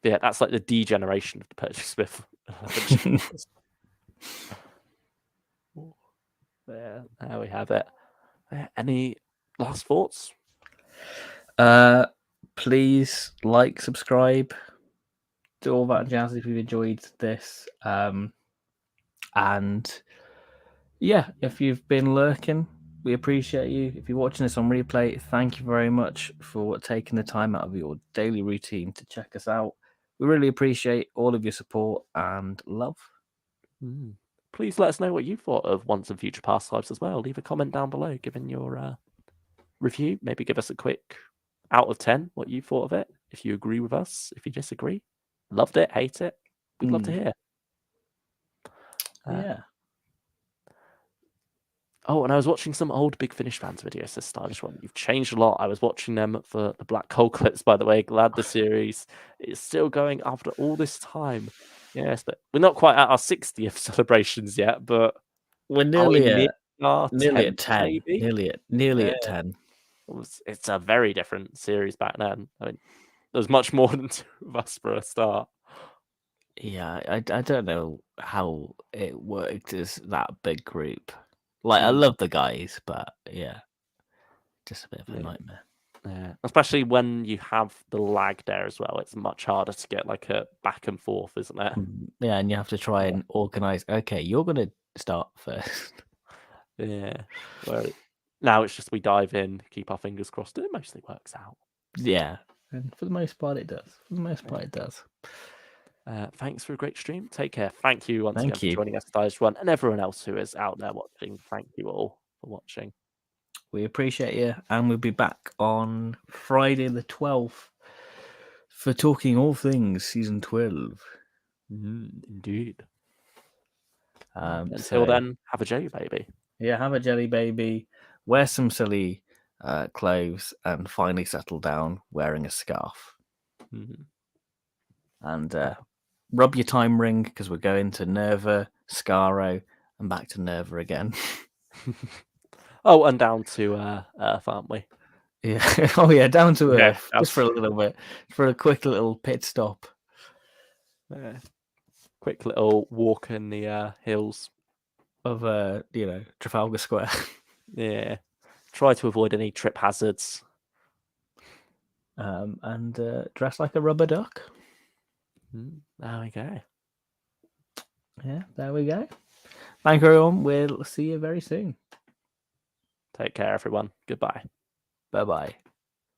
Yeah, that's like the degeneration of the Purchase Smith. Yeah, there we have it. Any last thoughts? Please like, subscribe, do all that jazz if you've enjoyed this. And yeah, if you've been lurking, we appreciate you. If you're watching this on replay, thank you very much for taking the time out of your daily routine to check us out. We really appreciate all of your support and love. Please let us know what you thought of Once and Future Past Lives as well. Leave a comment down below, giving your review. Maybe give us a quick out of 10 what you thought of it. If you agree with us, if you disagree, loved it, hate it, we'd love to hear. Yeah. Oh, and I was watching some old Big Finish fans videos this Stylish One. You've changed a lot. I was watching them for the Black Hole clips, by the way. Glad the series is still going after all this time. Yes, but we're not quite at our 60th celebrations yet, but we're nearly at 10, 10. maybe? Nearly at 10. It's a very different series back then. I mean, there was much more than two of us for a start. Yeah, I don't know how it worked as that big group. Like, I love the guys, but yeah, just a bit of a nightmare. Yeah, especially when you have the lag there as well. It's much harder to get like a back and forth, isn't it? Yeah, and you have to try and organize. Okay, you're gonna start first. Yeah. Well, now it's just we dive in, keep our fingers crossed, and it mostly works out. Yeah, and for the most part, it does. For the most part, it does. Thanks for a great stream. Take care. Thank you once again for joining us, Stylish One, and everyone else who is out there watching. Thank you all for watching. We appreciate you, and we'll be back on Friday the 12th for talking all things season 12. Indeed. Until then, have a jelly baby. Yeah, have a jelly baby. Wear some silly clothes, and finally settle down wearing a scarf. And rub your time ring, because we're going to Nerva, Skaro, and back to Nerva again. Oh, and down to Earth, aren't we? Yeah. Oh, yeah, down to Earth. Just for a little bit. For a quick little pit stop. Quick little walk in the hills of, Trafalgar Square. Yeah. Try to avoid any trip hazards. And dress like a rubber duck. There we go. Yeah, there we go. Thank you, everyone. We'll see you very soon. Take care, everyone. Goodbye. Bye-bye.